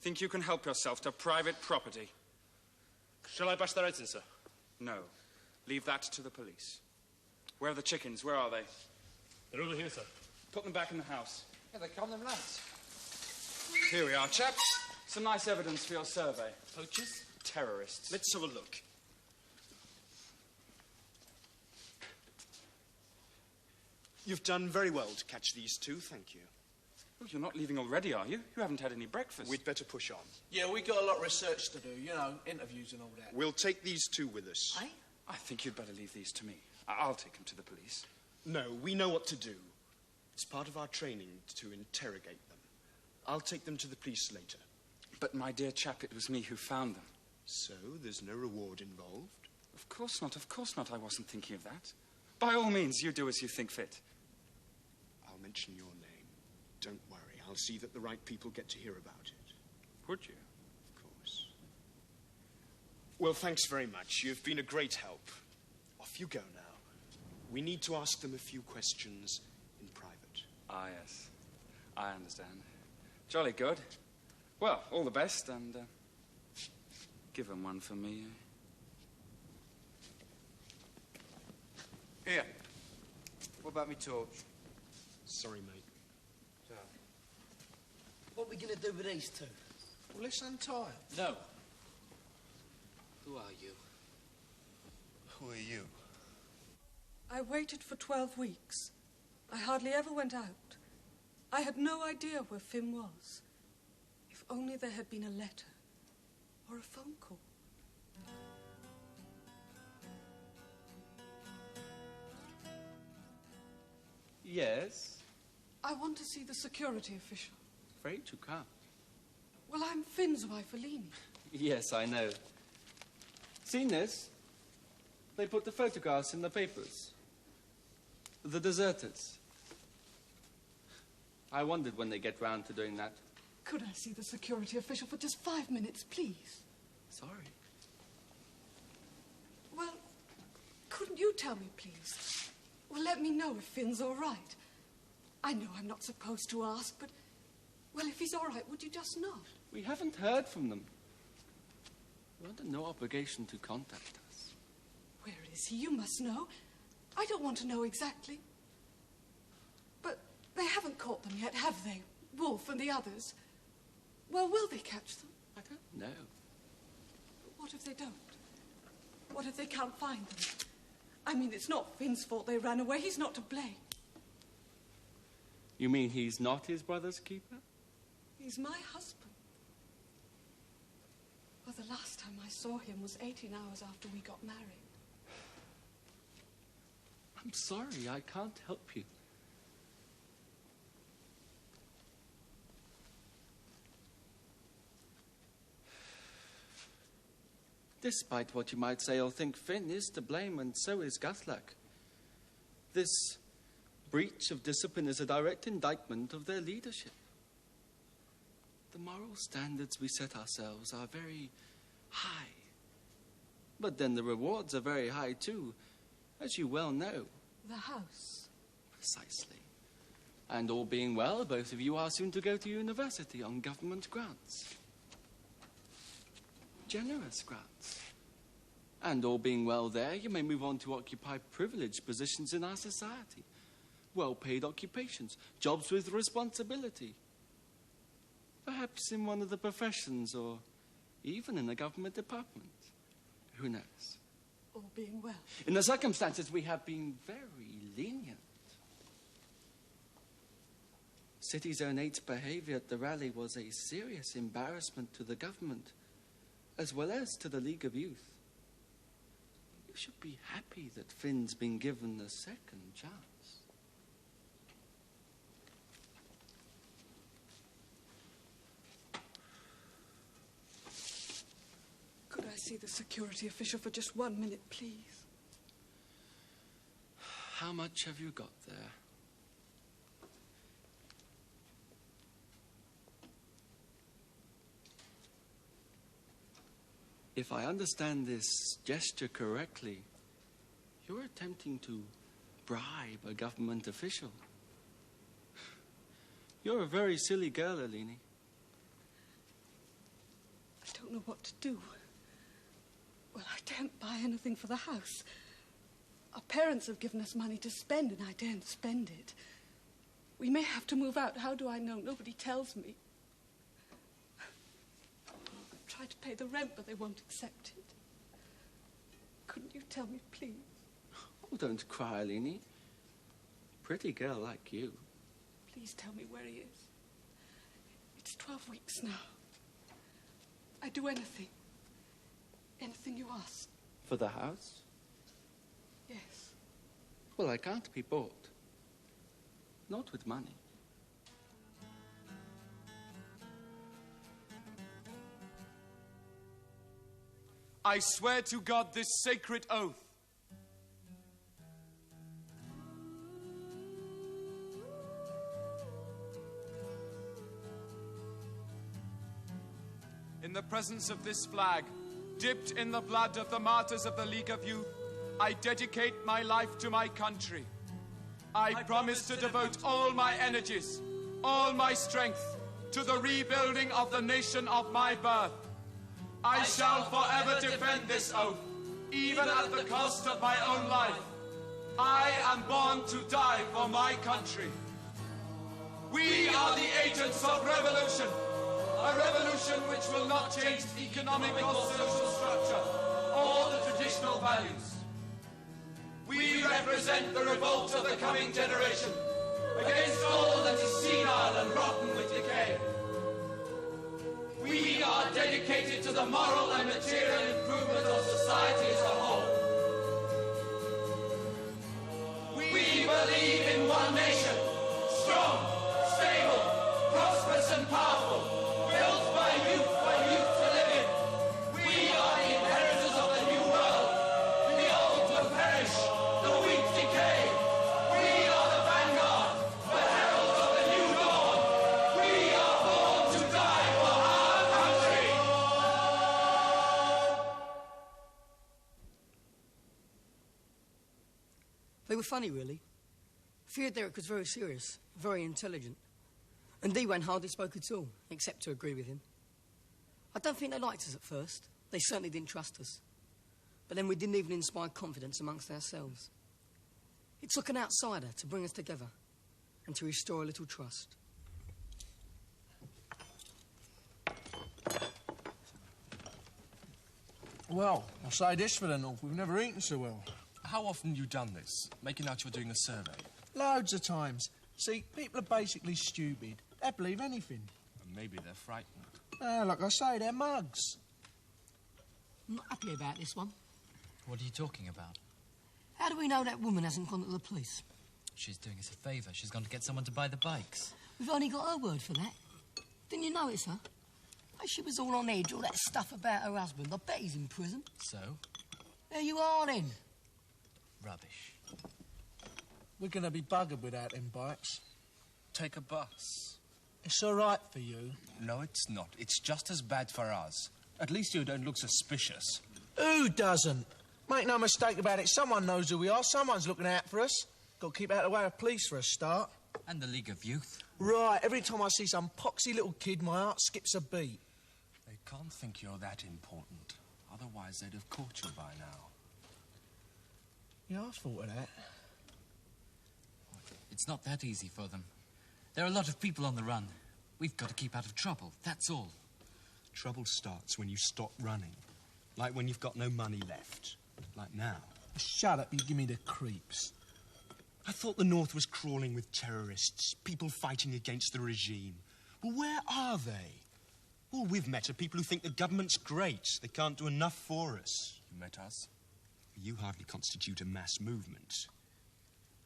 Think you can help yourself to private property. Shall I bash their heads in, sir? No. Leave that to the police. Where are the chickens? Where are they? They're over here, sir. Put them back in the house. Here they come, them lads. Here we are, chaps. Some nice evidence for your survey. Poachers? Terrorists. Let's have a look. You've done very well to catch these two, thank you. Oh, you're not leaving already, are you? You haven't had any breakfast. We'd better push on. Yeah, we got a lot of research to do, you know, interviews and all that. We'll take these two with us. Eh? I think you'd better leave these to me. I'll take them to the police. No, we know what to do. It's part of our training to interrogate them. I'll take them to the police later. But, my dear chap, it was me who found them. So, there's no reward involved? Of course not, of course not. I wasn't thinking of that. By all means, you do as you think fit. I'll mention your name. Don't worry. I'll see that the right people get to hear about it. Would you? Of course. Well, thanks very much. You've been a great help. Off you go now. We need to ask them a few questions in private. Ah, yes. I understand. Jolly good. Well, all the best, and give them one for me. Here. What about me torch? Sorry, mate. What are we going to do with these two? Well, let's untie them. No. Who are you? Who are you? I waited for 12 weeks. I hardly ever went out. I had no idea where Finn was. If only there had been a letter or a phone call. Yes? I want to see the security official. Afraid you can't. Well, I'm Finn's wife, Aline. Yes, I know. Seen this? They put the photographs in the papers. The deserters. I wondered when they get round to doing that. Could I see the security official for just 5 minutes, please? Sorry. Well, couldn't you tell me, please? Well, let me know if Finn's all right. I know I'm not supposed to ask, but... Well, if he's all right, would you just know? We haven't heard from them. We're under no obligation to contact us. Where is he? You must know. I don't want to know exactly. But they haven't caught them yet, have they? Wolf and the others. Well, will they catch them? I don't know. But what if they don't? What if they can't find them? I mean, it's not Finn's fault they ran away. He's not to blame. You mean he's not his brother's keeper? He's my husband. Well, the last time I saw him was 18 hours after we got married. I'm sorry, I can't help you. Despite what you might say or think, Finn is to blame, and so is Guthlac. This breach of discipline is a direct indictment of their leadership. The moral standards we set ourselves are very high. But then the rewards are very high too, as you well know. The house. Precisely. And all being well, both of you are soon to go to university on government grants. Generous grants. And all being well there, you may move on to occupy privileged positions in our society. Well-paid occupations, jobs with responsibility. Perhaps in one of the professions, or even in a government department. Who knows? All being well. In the circumstances, we have been very lenient. City Zone 8's behaviour at the rally was a serious embarrassment to the government, as well as to the League of Youth. You should be happy that Finn's been given a second chance. Could I see the security official for just 1 minute, please? How much have you got there? If I understand this gesture correctly, you're attempting to bribe a government official. You're a very silly girl, Alini. I don't know what to do. Well, I daren't buy anything for the house. Our parents have given us money to spend, and I daren't spend it. We may have to move out. How do I know? Nobody tells me. I've tried to pay the rent, but they won't accept it. Couldn't you tell me, please? Oh, don't cry, Alini. Pretty girl like you. Please tell me where he is. It's 12 weeks now. I'd do anything. Anything you ask. For the house? Yes. Well, I can't be bought. Not with money. I swear to God this sacred oath. In the presence of this flag, dipped in the blood of the martyrs of the League of Youth, I dedicate my life to my country. I promise to devote all my energies, all my strength, to the rebuilding of the nation of my birth. I shall forever defend this oath, even at the cost of my own life. I am born to die for my country. We are the agents of revolution. A revolution which will not change the economic or social structure or the traditional values. We represent the revolt of the coming generation against all that is senile and rotten with decay. We are dedicated to the moral and material improvement of society as a whole. We believe in one nation, strong, stable, prosperous and powerful. Built by youth for youth to live in. We are the inheritors of the new world. The old will perish, the weak decay. We are the vanguard, the heralds of the new dawn. We are born to die for our country. They were funny, really. Theodoric was very serious, very intelligent. And Diwan hardly spoke at all, except to agree with him. I don't think they liked us at first. They certainly didn't trust us. But then we didn't even inspire confidence amongst ourselves. It took an outsider to bring us together and to restore a little trust. Well, I'll say this for the North. We've never eaten so well. How often have you done this? Making out you're doing a survey? Loads of times. See, people are basically stupid. They believe anything. And maybe they're frightened. Like I say, they're mugs. I'm not happy about this one. What are you talking about? How do we know that woman hasn't gone to the police? She's doing us a favour. She's gone to get someone to buy the bikes. We've only got her word for that. Didn't you notice her? She was all on edge, all that stuff about her husband. I bet he's in prison. So? There you are, then. Rubbish. We're going to be buggered without them bikes. Take a bus. It's all right for you. No, it's not. It's just as bad for us. At least you don't look suspicious. Who doesn't? Make no mistake about it, someone knows who we are. Someone's looking out for us. Got to keep out of the way of police for a start. And the League of Youth. Right, every time I see some poxy little kid, my heart skips a beat. They can't think you're that important. Otherwise, realise they'd have caught you by now. Yeah, I thought of that. It's not that easy for them. There are a lot of people on the run. We've got to keep out of trouble, that's all. Trouble starts when you stop running. Like when you've got no money left. Like now. Shut up, you give me the creeps. I thought the North was crawling with terrorists, people fighting against the regime. Well, where are they? All we've met are people who think the government's great. They can't do enough for us. You met us? You hardly constitute a mass movement.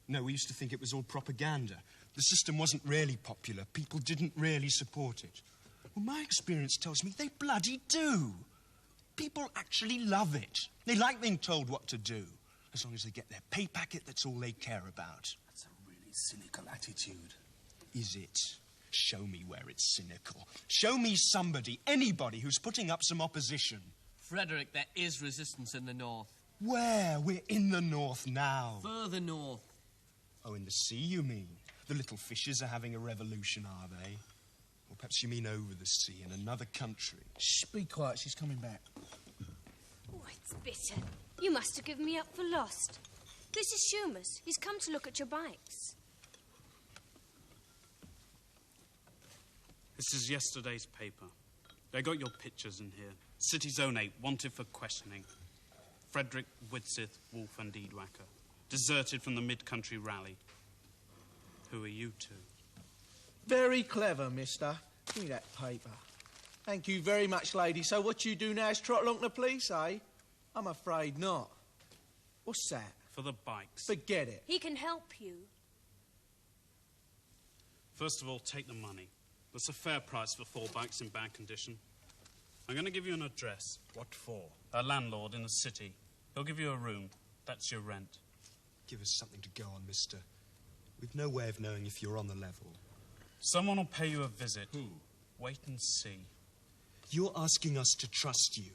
No, we used to think it was all propaganda. The system wasn't really popular. People didn't really support it. Well, my experience tells me they bloody do. People actually love it. They like being told what to do. As long as they get their pay packet, that's all they care about. That's a really cynical attitude. Is it? Show me where it's cynical. Show me somebody, anybody, who's putting up some opposition. Frederick, there is resistance in the north. Where? We're in the north now. Further north. Oh, in the sea, you mean? The little fishes are having a revolution, are they? Or perhaps you mean over the sea, in another country. Shh, be quiet, she's coming back. Oh, it's bitter. You must have given me up for lost. This is Schumer's. He's come to look at your bikes. This is yesterday's paper. They got your pictures in here. City Zone 8, wanted for questioning. Frederick, Whitsith, Wolf and Eadwacker. Deserted from the mid-country rally. Who are you two? Very clever, mister. Give me that paper. Thank you very much, lady. So what you do now is trot along to the police, eh? I'm afraid not. What's that? For the bikes. Forget it. He can help you. First of all, take the money. That's a fair price for 4 bikes in bad condition. I'm going to give you an address. What for? A landlord in the city. He'll give you a room. That's your rent. Give us something to go on, mister. We've no way of knowing if you're on the level. Someone will pay you a visit. Who? Wait and see. You're asking us to trust you.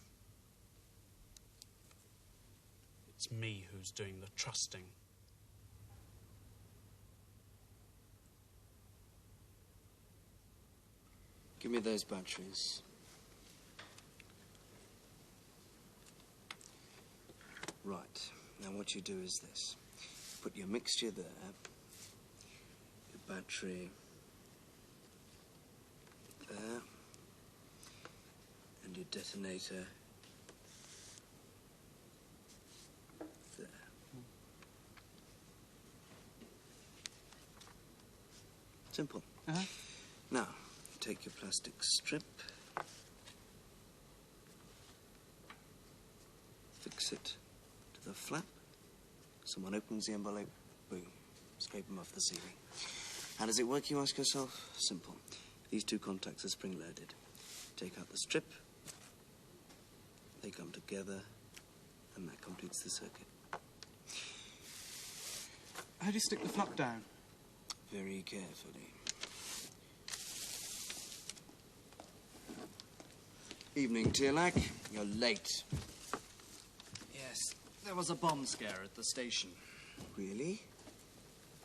It's me who's doing the trusting. Give me those batteries. Right. Now what you do is this. Put your mixture there. Your battery there. And your detonator there. Simple. Now, take your plastic strip. Fix it to the flap. Someone opens the envelope. Boom. Scrape them off the ceiling. How does it work, you ask yourself? Simple. These 2 contacts are spring-loaded. Take out the strip. They come together, and that completes the circuit. How do you stick the flap down? Very carefully. Evening, Tierlack. You're late. Yes, there was a bomb scare at the station. Really?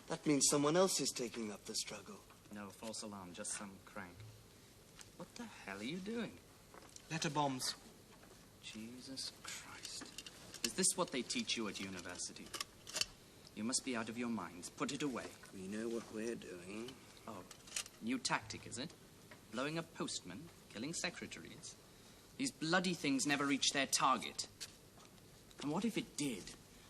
That means someone else is taking up the struggle. No false alarm, just some crank. What the hell are you doing? Letter bombs. Jesus Christ. Is this what they teach you at university? You must be out of your minds. Put it away. We know what we're doing. Oh, new tactic, is it? Blowing up postmen, killing secretaries. These bloody things never reach their target. And what if it did?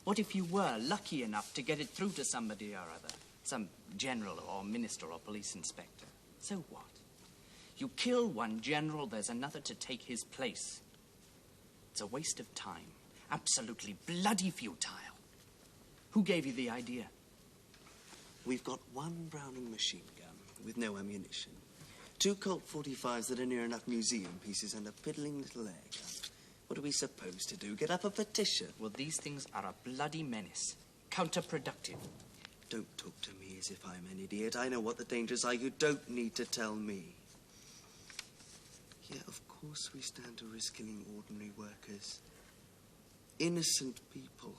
What if you were lucky enough to get it through to somebody or other? Some general or minister or police inspector. So what? You kill one general, there's another to take his place. It's a waste of time. Absolutely bloody futile. Who gave you the idea? We've got 1 Browning machine gun with no ammunition. 2 Colt 45s that are near enough museum pieces and a piddling little air gun. What are we supposed to do? Get up a petition? Well, these things are a bloody menace. Counterproductive. Don't talk to me as if I'm an idiot. I know what the dangers are. You don't need to tell me. Yeah, of course we stand to risk killing ordinary workers. Innocent people.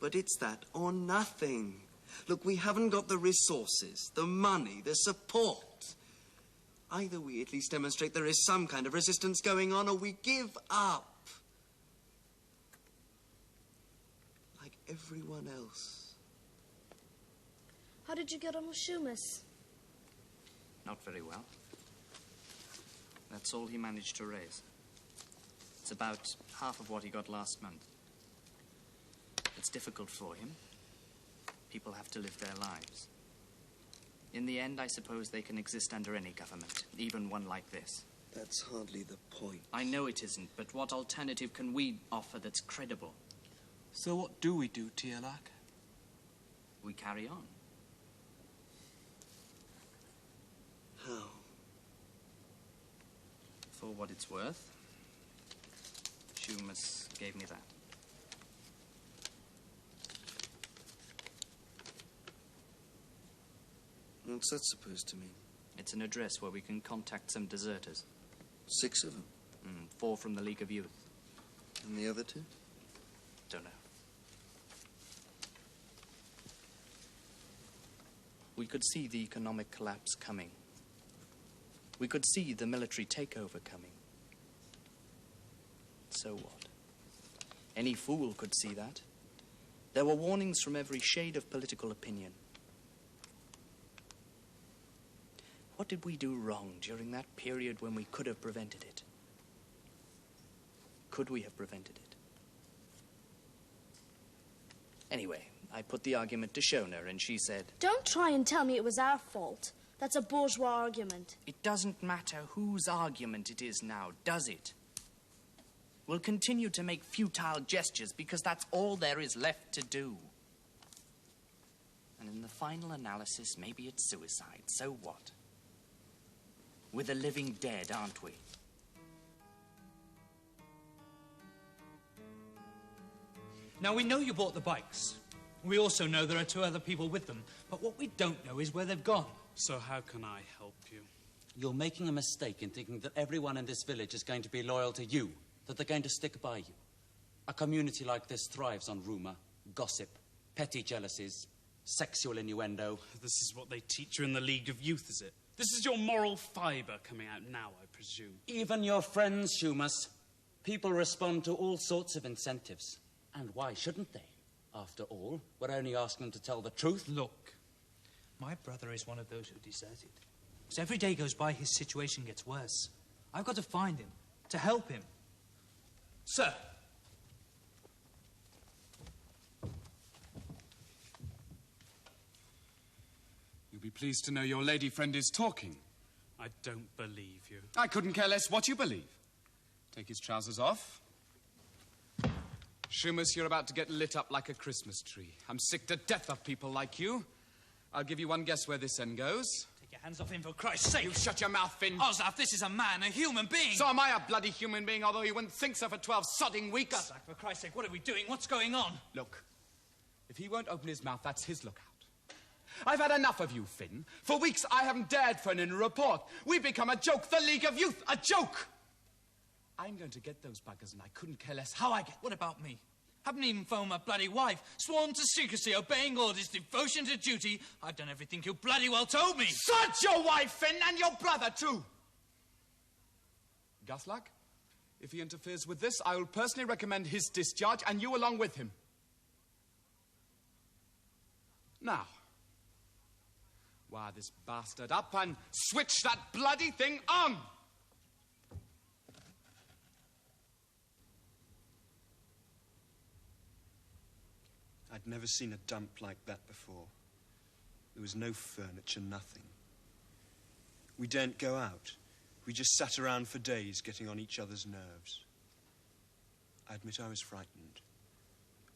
But it's that or nothing. Look, we haven't got the resources, the money, the support. Either we at least demonstrate there is some kind of resistance going on, or we give up. everyone else. How did you get on with Schumas? Not very well. That's all he managed to raise. It's about half of what he got last month. It's difficult for him. People have to live their lives. In the end, I suppose they can exist under any government, even one like this. That's hardly the point. I know it isn't, but what alternative can we offer that's credible? So what do we do, Tialak? We carry on. How? For what it's worth, Schumas gave me that. What's that supposed to mean? It's an address where we can contact some deserters. 6 of them? 4 from the League of Youth. And the other 2? Don't know. We could see the economic collapse coming. We could see the military takeover coming. So what? Any fool could see that. There were warnings from every shade of political opinion. What did we do wrong during that period when we could have prevented it? Could we have prevented it? Anyway, I put the argument to Shona, and she said, Don't try and tell me it was our fault. That's a bourgeois argument. It doesn't matter whose argument it is now, does it? We'll continue to make futile gestures because that's all there is left to do. And in the final analysis, maybe it's suicide. So what? We're the living dead, aren't we? Now, we know you bought the bikes. We also know there are 2 other people with them. But what we don't know is where they've gone. So how can I help you? You're making a mistake in thinking that everyone in this village is going to be loyal to you, that they're going to stick by you. A community like this thrives on rumour, gossip, petty jealousies, sexual innuendo. This is what they teach you in the League of Youth, is it? This is your moral fibre coming out now, I presume. Even your friends, Schumas. People respond to all sorts of incentives. And why shouldn't they? After all, we're only asking them to tell the truth. Look, my brother is one of those who deserted. As every day goes by, his situation gets worse. I've got to find him, to help him. Sir! You'll be pleased to know your lady friend is talking. I don't believe you. I couldn't care less what you believe. Take his trousers off. Schumas, you're about to get lit up like a Christmas tree. I'm sick to death of people like you. I'll give you one guess where this end goes. Take your hands off him, for Christ's sake! You shut your mouth, Finn. Ozaf, this is a man, a human being! So am I a bloody human being, although you wouldn't think so for 12 sodding weeks? Ozaf, for Christ's sake, what are we doing? What's going on? Look, if he won't open his mouth, that's his lookout. I've had enough of you, Finn. For weeks, I haven't dared phone in a report. We've become a joke, the League of Youth, a joke! I'm going to get those buggers, and I couldn't care less how I get. What about me? Haven't even phoned my bloody wife. Sworn to secrecy, obeying orders, devotion to duty. I've done everything you bloody well told me. Sod your wife, Finn, and your brother, too! Guthlack, if he interferes with this, I will personally recommend his discharge, and you along with him. Now, wire this bastard up and switch that bloody thing on! I'd never seen a dump like that before. There was no furniture, nothing. We daren't go out. We just sat around for days getting on each other's nerves. I admit I was frightened,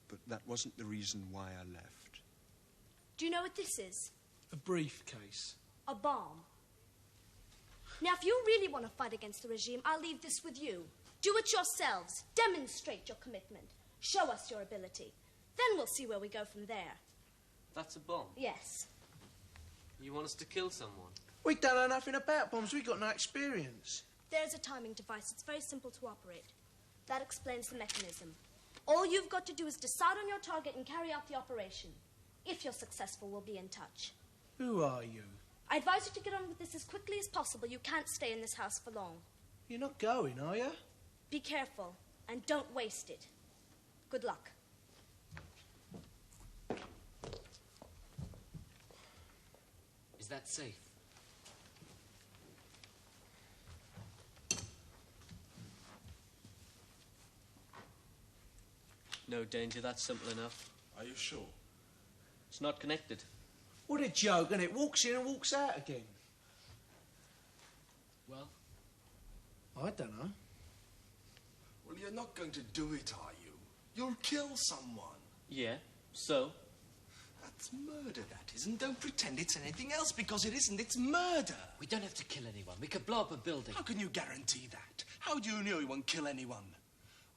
but that wasn't the reason why I left. Do you know what this is? A briefcase. A bomb. Now, if you really want to fight against the regime, I'll leave this with you. Do it yourselves. Demonstrate your commitment. Show us your ability. Then we'll see where we go from there. That's a bomb? Yes. You want us to kill someone? We don't know nothing about bombs. We've got no experience. There's a timing device. It's very simple to operate. That explains the mechanism. All you've got to do is decide on your target and carry out the operation. If you're successful, we'll be in touch. Who are you? I advise you to get on with this as quickly as possible. You can't stay in this house for long. You're not going, are you? Be careful and don't waste it. Good luck. Is that safe? No danger, that's simple enough. Are you sure? It's not connected. What a joke, and it walks in and walks out again. Well? I don't know. Well, you're not going to do it, are you? You'll kill someone. Yeah, so? That's murder, that isn't. Don't pretend it's anything else, because it isn't. It's murder. We don't have to kill anyone. We could blow up a building. How can you guarantee that? How do you know you won't kill anyone?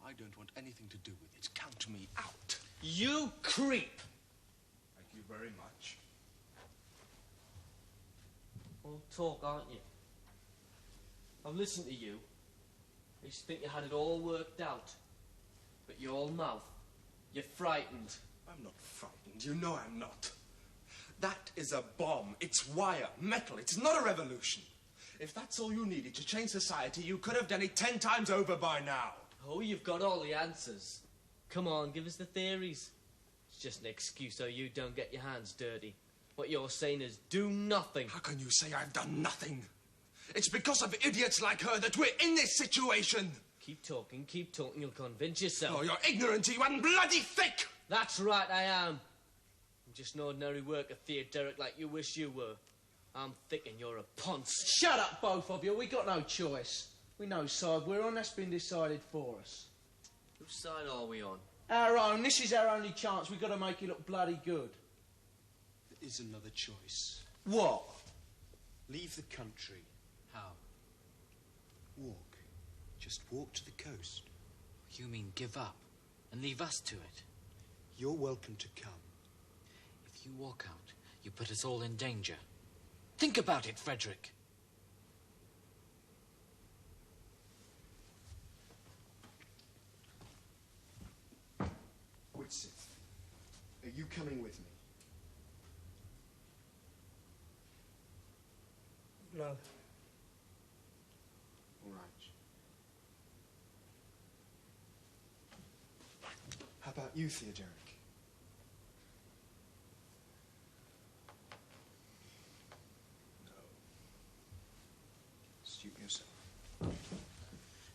I don't want anything to do with it. Count me out. You creep! Thank you very much. All talk, aren't you? I've listened to you. I used to think you had it all worked out. But your mouth, you're frightened. I'm not frightened. You know I'm not. That is a bomb. It's wire, metal. It's not a revolution. If that's all you needed to change society, you could have done it 10 times over by now. Oh, you've got all the answers. Come on, give us the theories. It's just an excuse so you don't get your hands dirty. What you're saying is do nothing. How can you say I've done nothing? It's because of idiots like her that we're in this situation. Keep talking, you'll convince yourself. Oh, you're ignorant, you and bloody thick! That's right, I am. I'm just an ordinary worker, Theodoric, like you wish you were. I'm thick and you're a ponce. Shut up, both of you. We got no choice. We know side we're on. That's been decided for us. Whose side are we on? Our own. This is our only chance. We've got to make it look bloody good. There is another choice. What? Leave the country. How? Walk. Just walk to the coast. You mean give up and leave us to it? You're welcome to come. If you walk out, you put us all in danger. Think about it, Frederick. Whitsith, are you coming with me? No. All right. How about you, Theodoric? No. Suit yourself.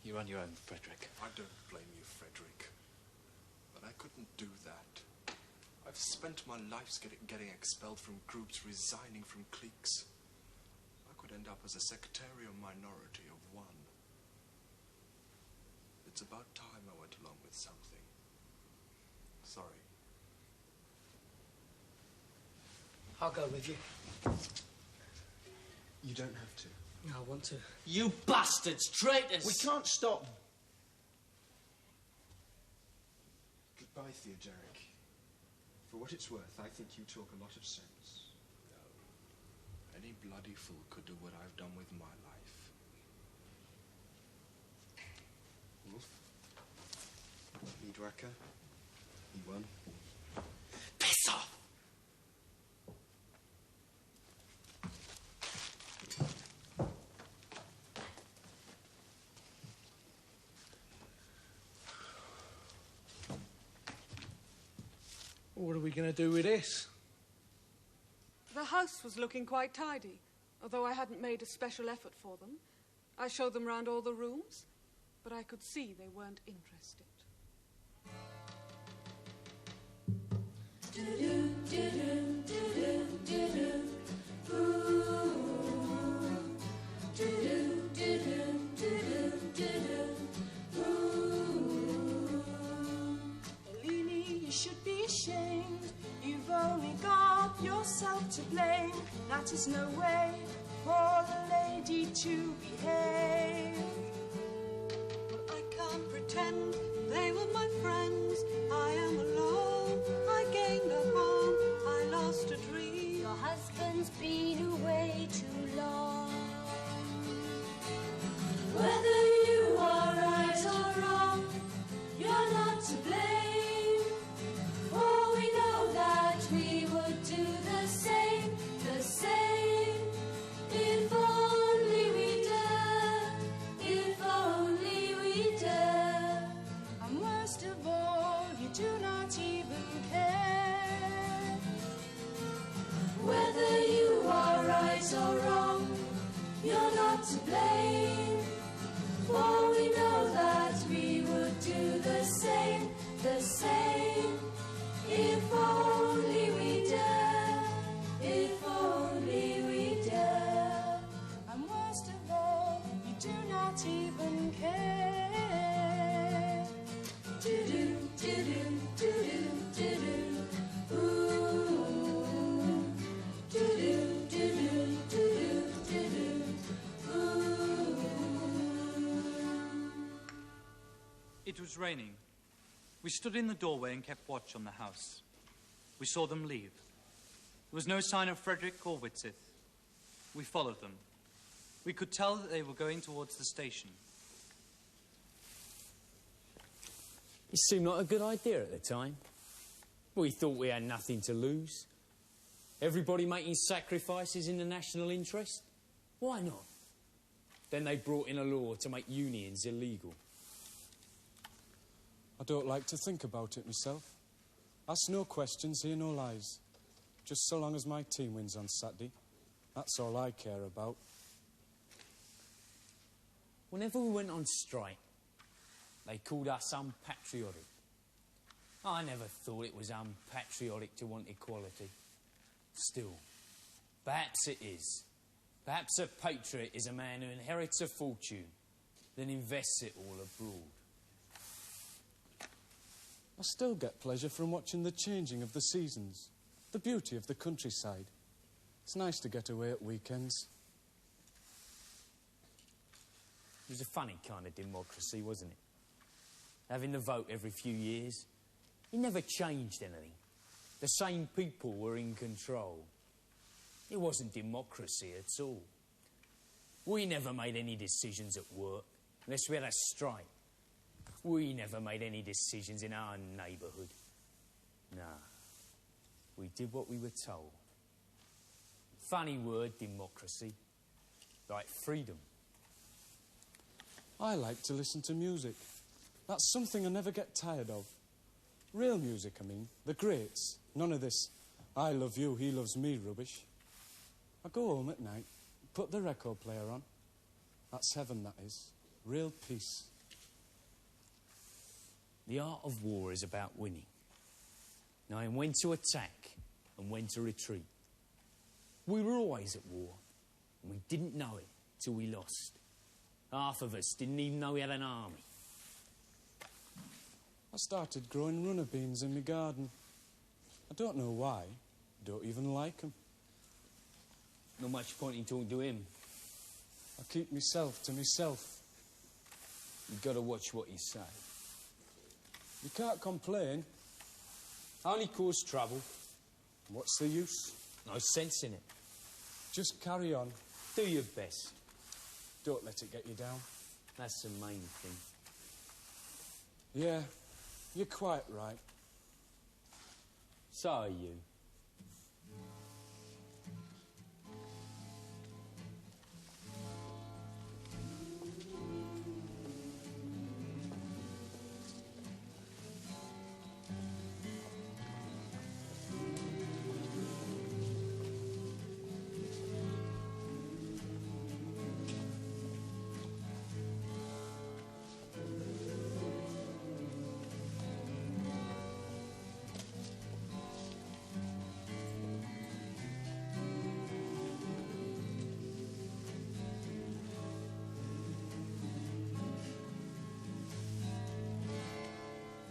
You're on your own, Frederick. I don't blame you, Frederick. But I couldn't do that. I've spent my life getting expelled from groups, resigning from cliques. I could end up as a sectarial minority of one. It's about time I went along with something. Sorry. I'll go with you. You don't have to. No, I want to. You bastards, traitors! We can't stop them. Goodbye, Theodoric. For what it's worth, I think you talk a lot of sense. No. Any bloody fool could do what I've done with my life. Wolf? Leadwacker? You won. Piss off! What are we going to do with this? The house was looking quite tidy, although I hadn't made a special effort for them. I showed them round all the rooms, but I could see they weren't interested. Bellini, you should be ashamed. You've only got yourself to blame. That is no way for a lady to behave. Well, I can't pretend they were my friends. I am alone. I gained up on. I lost a dream. Your husband's been away too long. Whether you are right or wrong, you're not to blame. For we know that we would do the same, if only we dare, if only we dare. And worst of all, you do not even care. Whether you are right or wrong, you're not to blame. For we know that we would do the same, if only we dare, if only we dare. And worst of all, you do not even care. Do-do, do-do, do-do, do-do, ooh. Do-do, do-do, do-do, do-do, ooh. It was raining. We stood in the doorway and kept watch on the house. We saw them leave. There was no sign of Frederick or Whitsith. We followed them. We could tell that they were going towards the station. It seemed like a good idea at the time. We thought we had nothing to lose. Everybody making sacrifices in the national interest. Why not? Then they brought in a law to make unions illegal. I don't like to think about it myself. Ask no questions, hear no lies. Just so long as my team wins on Saturday, that's all I care about. Whenever we went on strike, they called us unpatriotic. I never thought it was unpatriotic to want equality. Still, perhaps it is. Perhaps a patriot is a man who inherits a fortune, then invests it all abroad. I still get pleasure from watching the changing of the seasons, the beauty of the countryside. It's nice to get away at weekends. It was a funny kind of democracy, wasn't it? Having the vote every few years. It never changed anything. The same people were in control. It wasn't democracy at all. We never made any decisions at work, unless we had a strike. We never made any decisions in our neighbourhood. Nah. We did what we were told. Funny word, democracy. Like freedom. I like to listen to music. That's something I never get tired of. Real music, I mean. The greats. None of this, I love you, he loves me rubbish. I go home at night, put the record player on. That's heaven, that is. Real peace. The art of war is about winning. Knowing when to attack and when to retreat. We were always at war, and we didn't know it till we lost. Half of us didn't even know we had an army. I started growing runner beans in my garden. I don't know why. Don't even like them. Not much point in talking to him. I keep myself to myself. You've got to watch what you say. You can't complain. Only cause trouble. What's the use? No sense in it. Just carry on. Do your best. Don't let it get you down. That's the main thing. Yeah, you're quite right. So are you.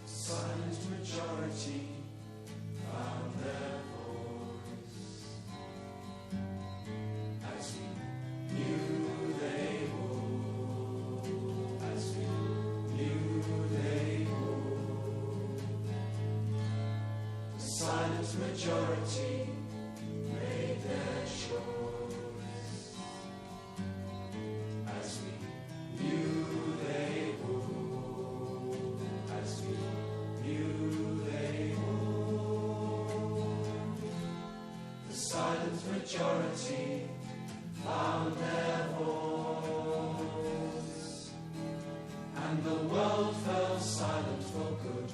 Silent majority found their voice as we knew they would, as we knew they would. The silent majority made their choice as we knew they would, as we knew they would. The silent majority found their voice, and the world fell silent for good.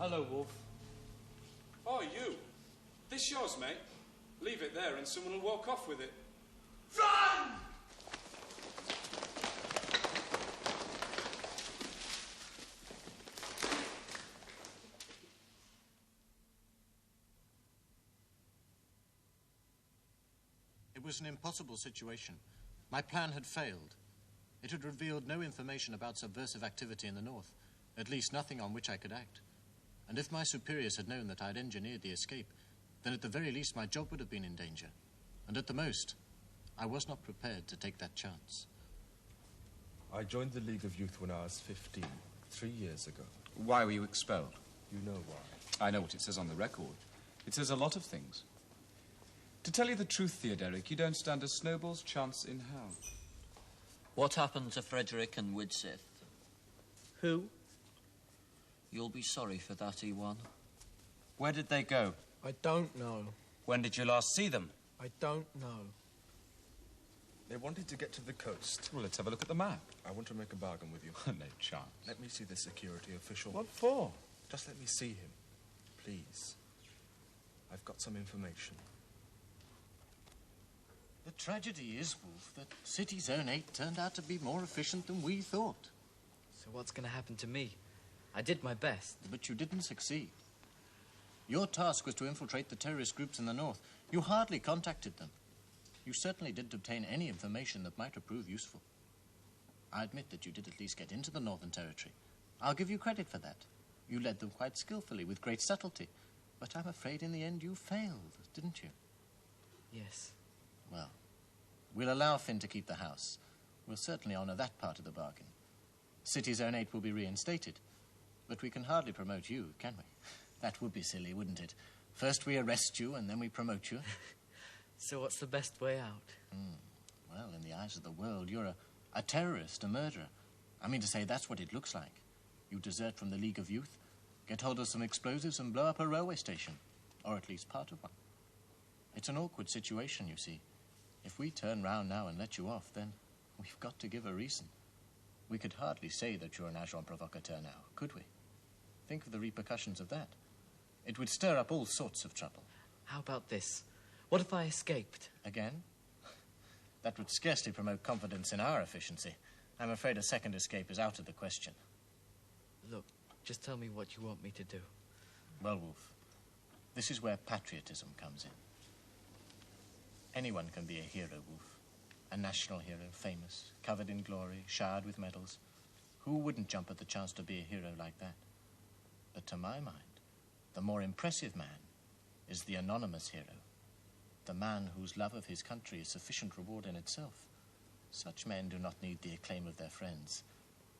Hello, Wolf. Oh, you. This yours, mate. Leave it there and someone will walk off with it. Run! It was an impossible situation. My plan had failed. It had revealed no information about subversive activity in the north, at least nothing on which I could act. And if my superiors had known that I had engineered the escape, then at the very least my job would have been in danger. And at the most, I was not prepared to take that chance. I joined the League of Youth when I was 15, 3 years ago. Why were you expelled? You know why. I know what it says on the record. It says a lot of things. To tell you the truth, Theodoric, you don't stand a snowball's chance in hell. What happened to Frederick and Widsith? Who? You'll be sorry for that, E1. Where did they go? I don't know. When did you last see them? I don't know. They wanted to get to the coast. Well, let's have a look at the map. I want to make a bargain with you. No chance. Let me see the security official. What for? Just let me see him, please. I've got some information. The tragedy is, Wolf, that City Zone 8 turned out to be more efficient than we thought. So what's going to happen to me? I did my best. But you didn't succeed. Your task was to infiltrate the terrorist groups in the north. You hardly contacted them. You certainly didn't obtain any information that might have proved useful. I admit that you did at least get into the Northern Territory. I'll give you credit for that. You led them quite skillfully, with great subtlety. But I'm afraid in the end you failed, didn't you? Yes. Well, we'll allow Finn to keep the house. We'll certainly honor that part of the bargain. City Zone 8 will be reinstated. But we can hardly promote you, can we? That would be silly, wouldn't it? First we arrest you, and then we promote you. So what's the best way out? Well, in the eyes of the world, you're a terrorist, a murderer. I mean to say, that's what it looks like. You desert from the League of Youth, get hold of some explosives and blow up a railway station. Or at least part of one. It's an awkward situation, you see. If we turn round now and let you off, then we've got to give a reason. We could hardly say that you're an agent provocateur now, could we? Think of the repercussions of that. It would stir up all sorts of trouble. How about this? What if I escaped? Again? That would scarcely promote confidence in our efficiency. I'm afraid a second escape is out of the question. Look, just tell me what you want me to do. Well, Wolf, this is where patriotism comes in. Anyone can be a hero, Wolf. A national hero, famous, covered in glory, showered with medals. Who wouldn't jump at the chance to be a hero like that? But to my mind, the more impressive man is the anonymous hero. The man whose love of his country is sufficient reward in itself. Such men do not need the acclaim of their friends.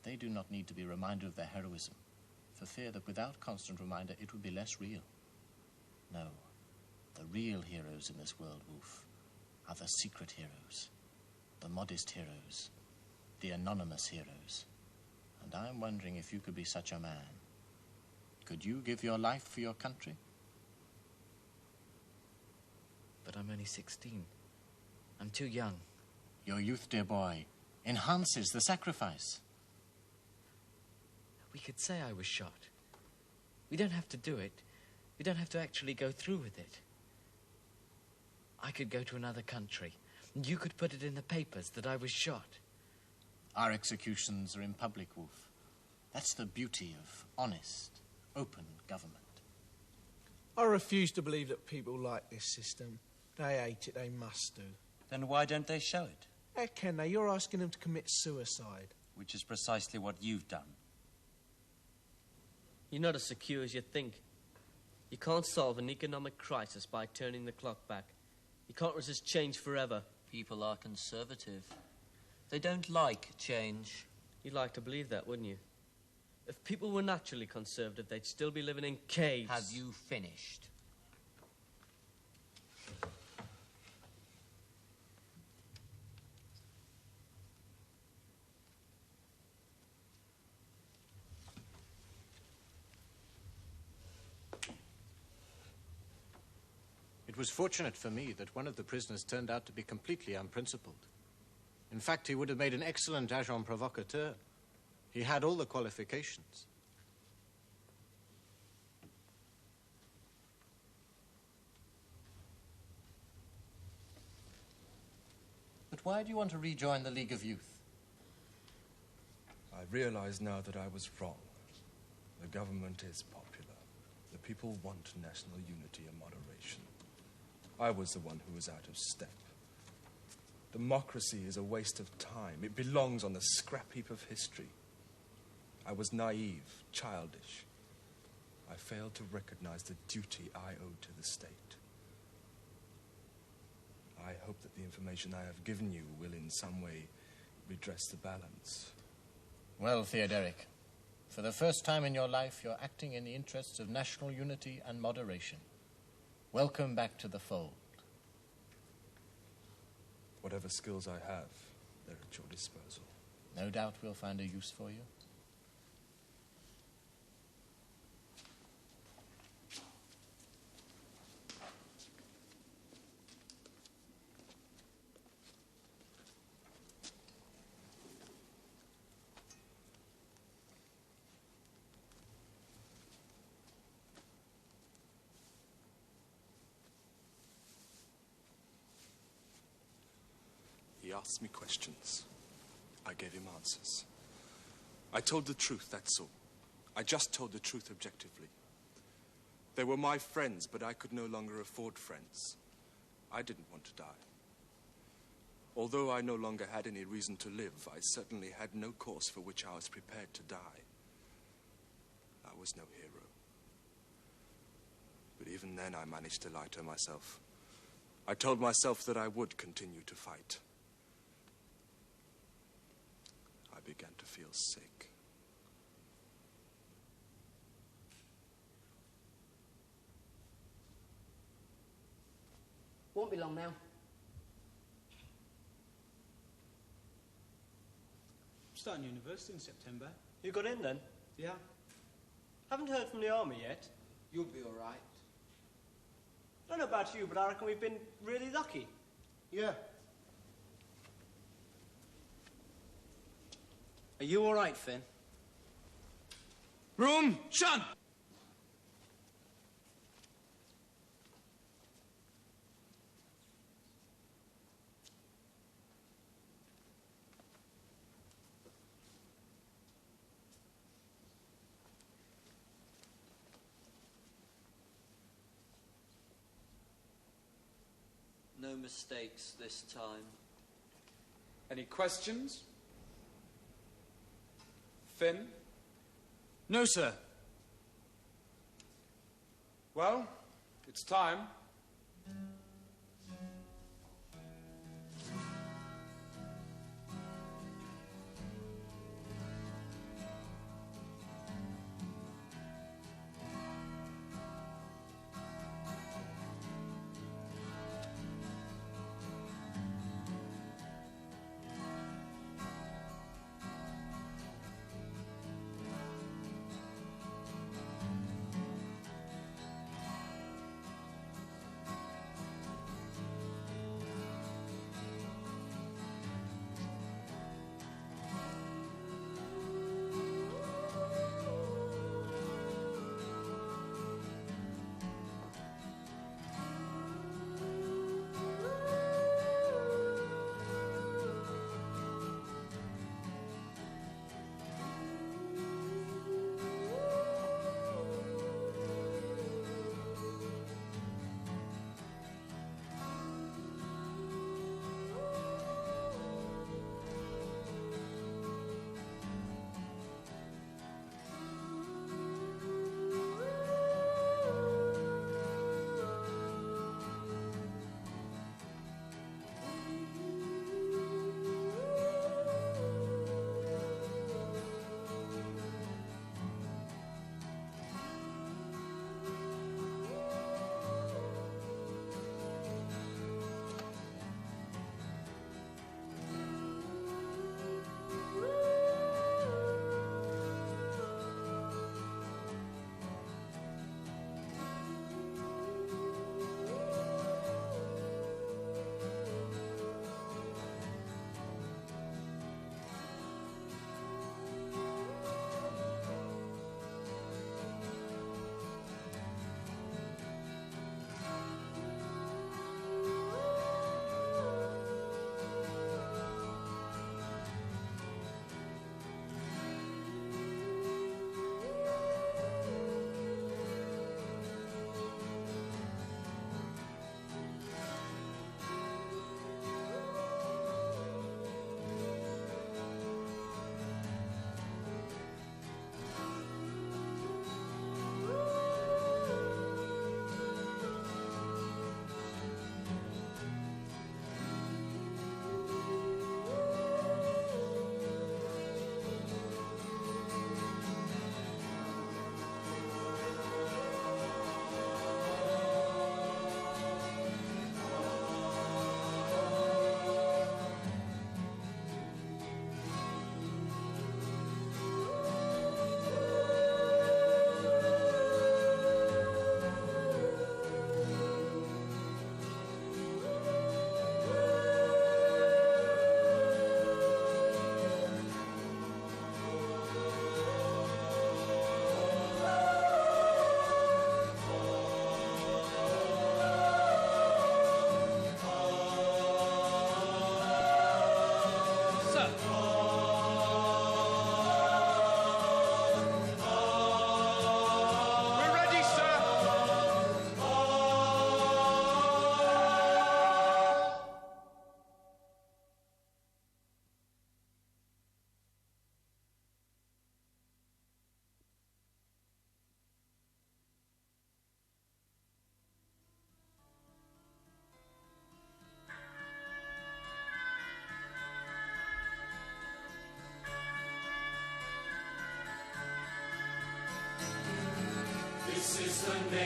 They do not need to be reminded of their heroism, for fear that without constant reminder it would be less real. No, the real heroes in this world, Wolf, are the secret heroes, the modest heroes, the anonymous heroes. And I'm wondering if you could be such a man. Could you give your life for your country? But I'm only 16. I'm too young. Your youth, dear boy, enhances the sacrifice. We could say I was shot. We don't have to do it. We don't have to actually go through with it. I could go to another country, and you could put it in the papers that I was shot. Our executions are in public, Wolf. That's the beauty of honest, open government. I refuse to believe that people like this system. They hate it, they must do. Then why don't they show it? How can they? You're asking them to commit suicide. Which is precisely what you've done. You're not as secure as you think. You can't solve an economic crisis by turning the clock back. You can't resist change forever. People are conservative. They don't like change. You'd like to believe that, wouldn't you? If people were naturally conservative, they'd still be living in caves. Have you finished? It was fortunate for me that one of the prisoners turned out to be completely unprincipled. In fact, he would have made an excellent agent provocateur. He had all the qualifications. why do you want to rejoin the League of Youth? I realize now that I was wrong. The government is popular. The people want national unity and moderation. I was the one who was out of step. Democracy is a waste of time. It belongs on the scrap heap of history. I was naive, childish. I failed to recognize the duty I owed to the state. I hope that the information I have given you will in some way redress the balance. Well, Theoderic, for the first time in your life, you're acting in the interests of national unity and moderation. Welcome back to the fold. Whatever skills I have, they're at your disposal. No doubt we'll find a use for you. He asked me questions. I gave him answers. I told the truth, that's all. I just told the truth objectively. They were my friends, but I could no longer afford friends. I didn't want to die. Although I no longer had any reason to live, I certainly had no cause for which I was prepared to die. I was no hero. But even then I managed to lie to myself. I told myself that I would continue to fight. I began to feel sick. Won't be long now. Starting university in September. You got in then? Yeah. Haven't heard from the army yet. You'll be all right. I don't know about you, but I reckon we've been really lucky. Yeah. Are you all right, Finn? Room, shun! No mistakes this time. Any questions? Finn? No, sir. Well, it's time.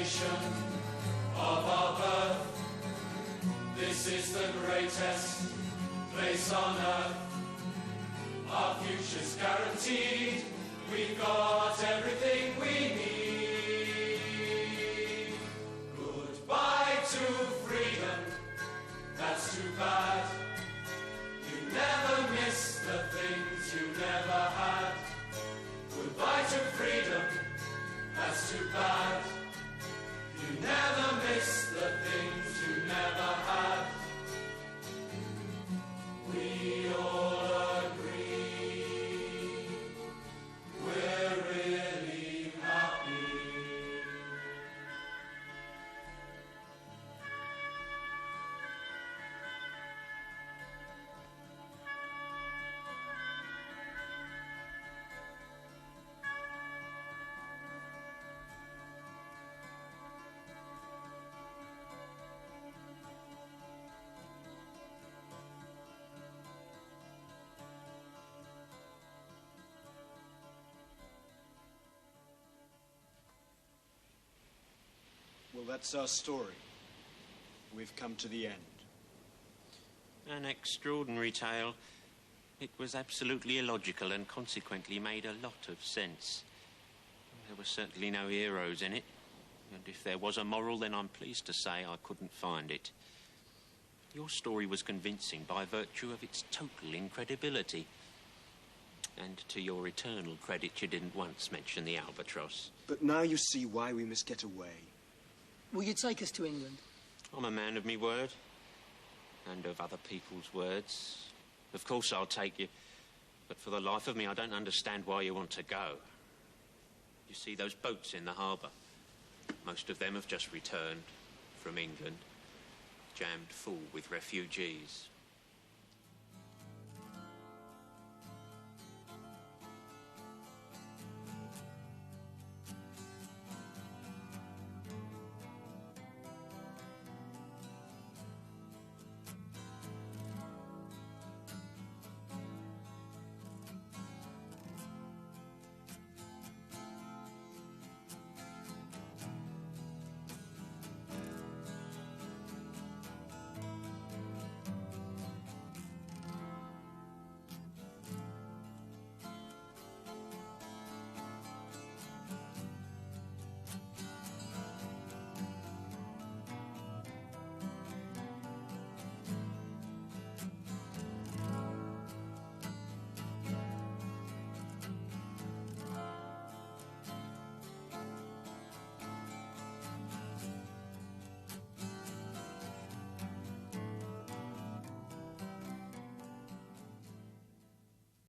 celebration of our birth. This is the greatest place on earth. Our future's guaranteed. We've got everything we need. Goodbye to freedom. That's too bad. You never miss the things you never had. Goodbye to freedom. That's too bad. You never miss the things you never had. We all agree we're really happy. Well, that's our story. We've come to the end. An extraordinary tale. It was absolutely illogical and consequently made a lot of sense. There were certainly no heroes in it. And if there was a moral, then I'm pleased to say I couldn't find it. Your story was convincing by virtue of its total incredibility. And to your eternal credit, you didn't once mention the albatross. But now you see why we must get away. Will you take us to England? I'm a man of me word, and of other people's words. Of course I'll take you, but for the life of me, I don't understand why you want to go. You see those boats in the harbour? Most of them have just returned from England, jammed full with refugees.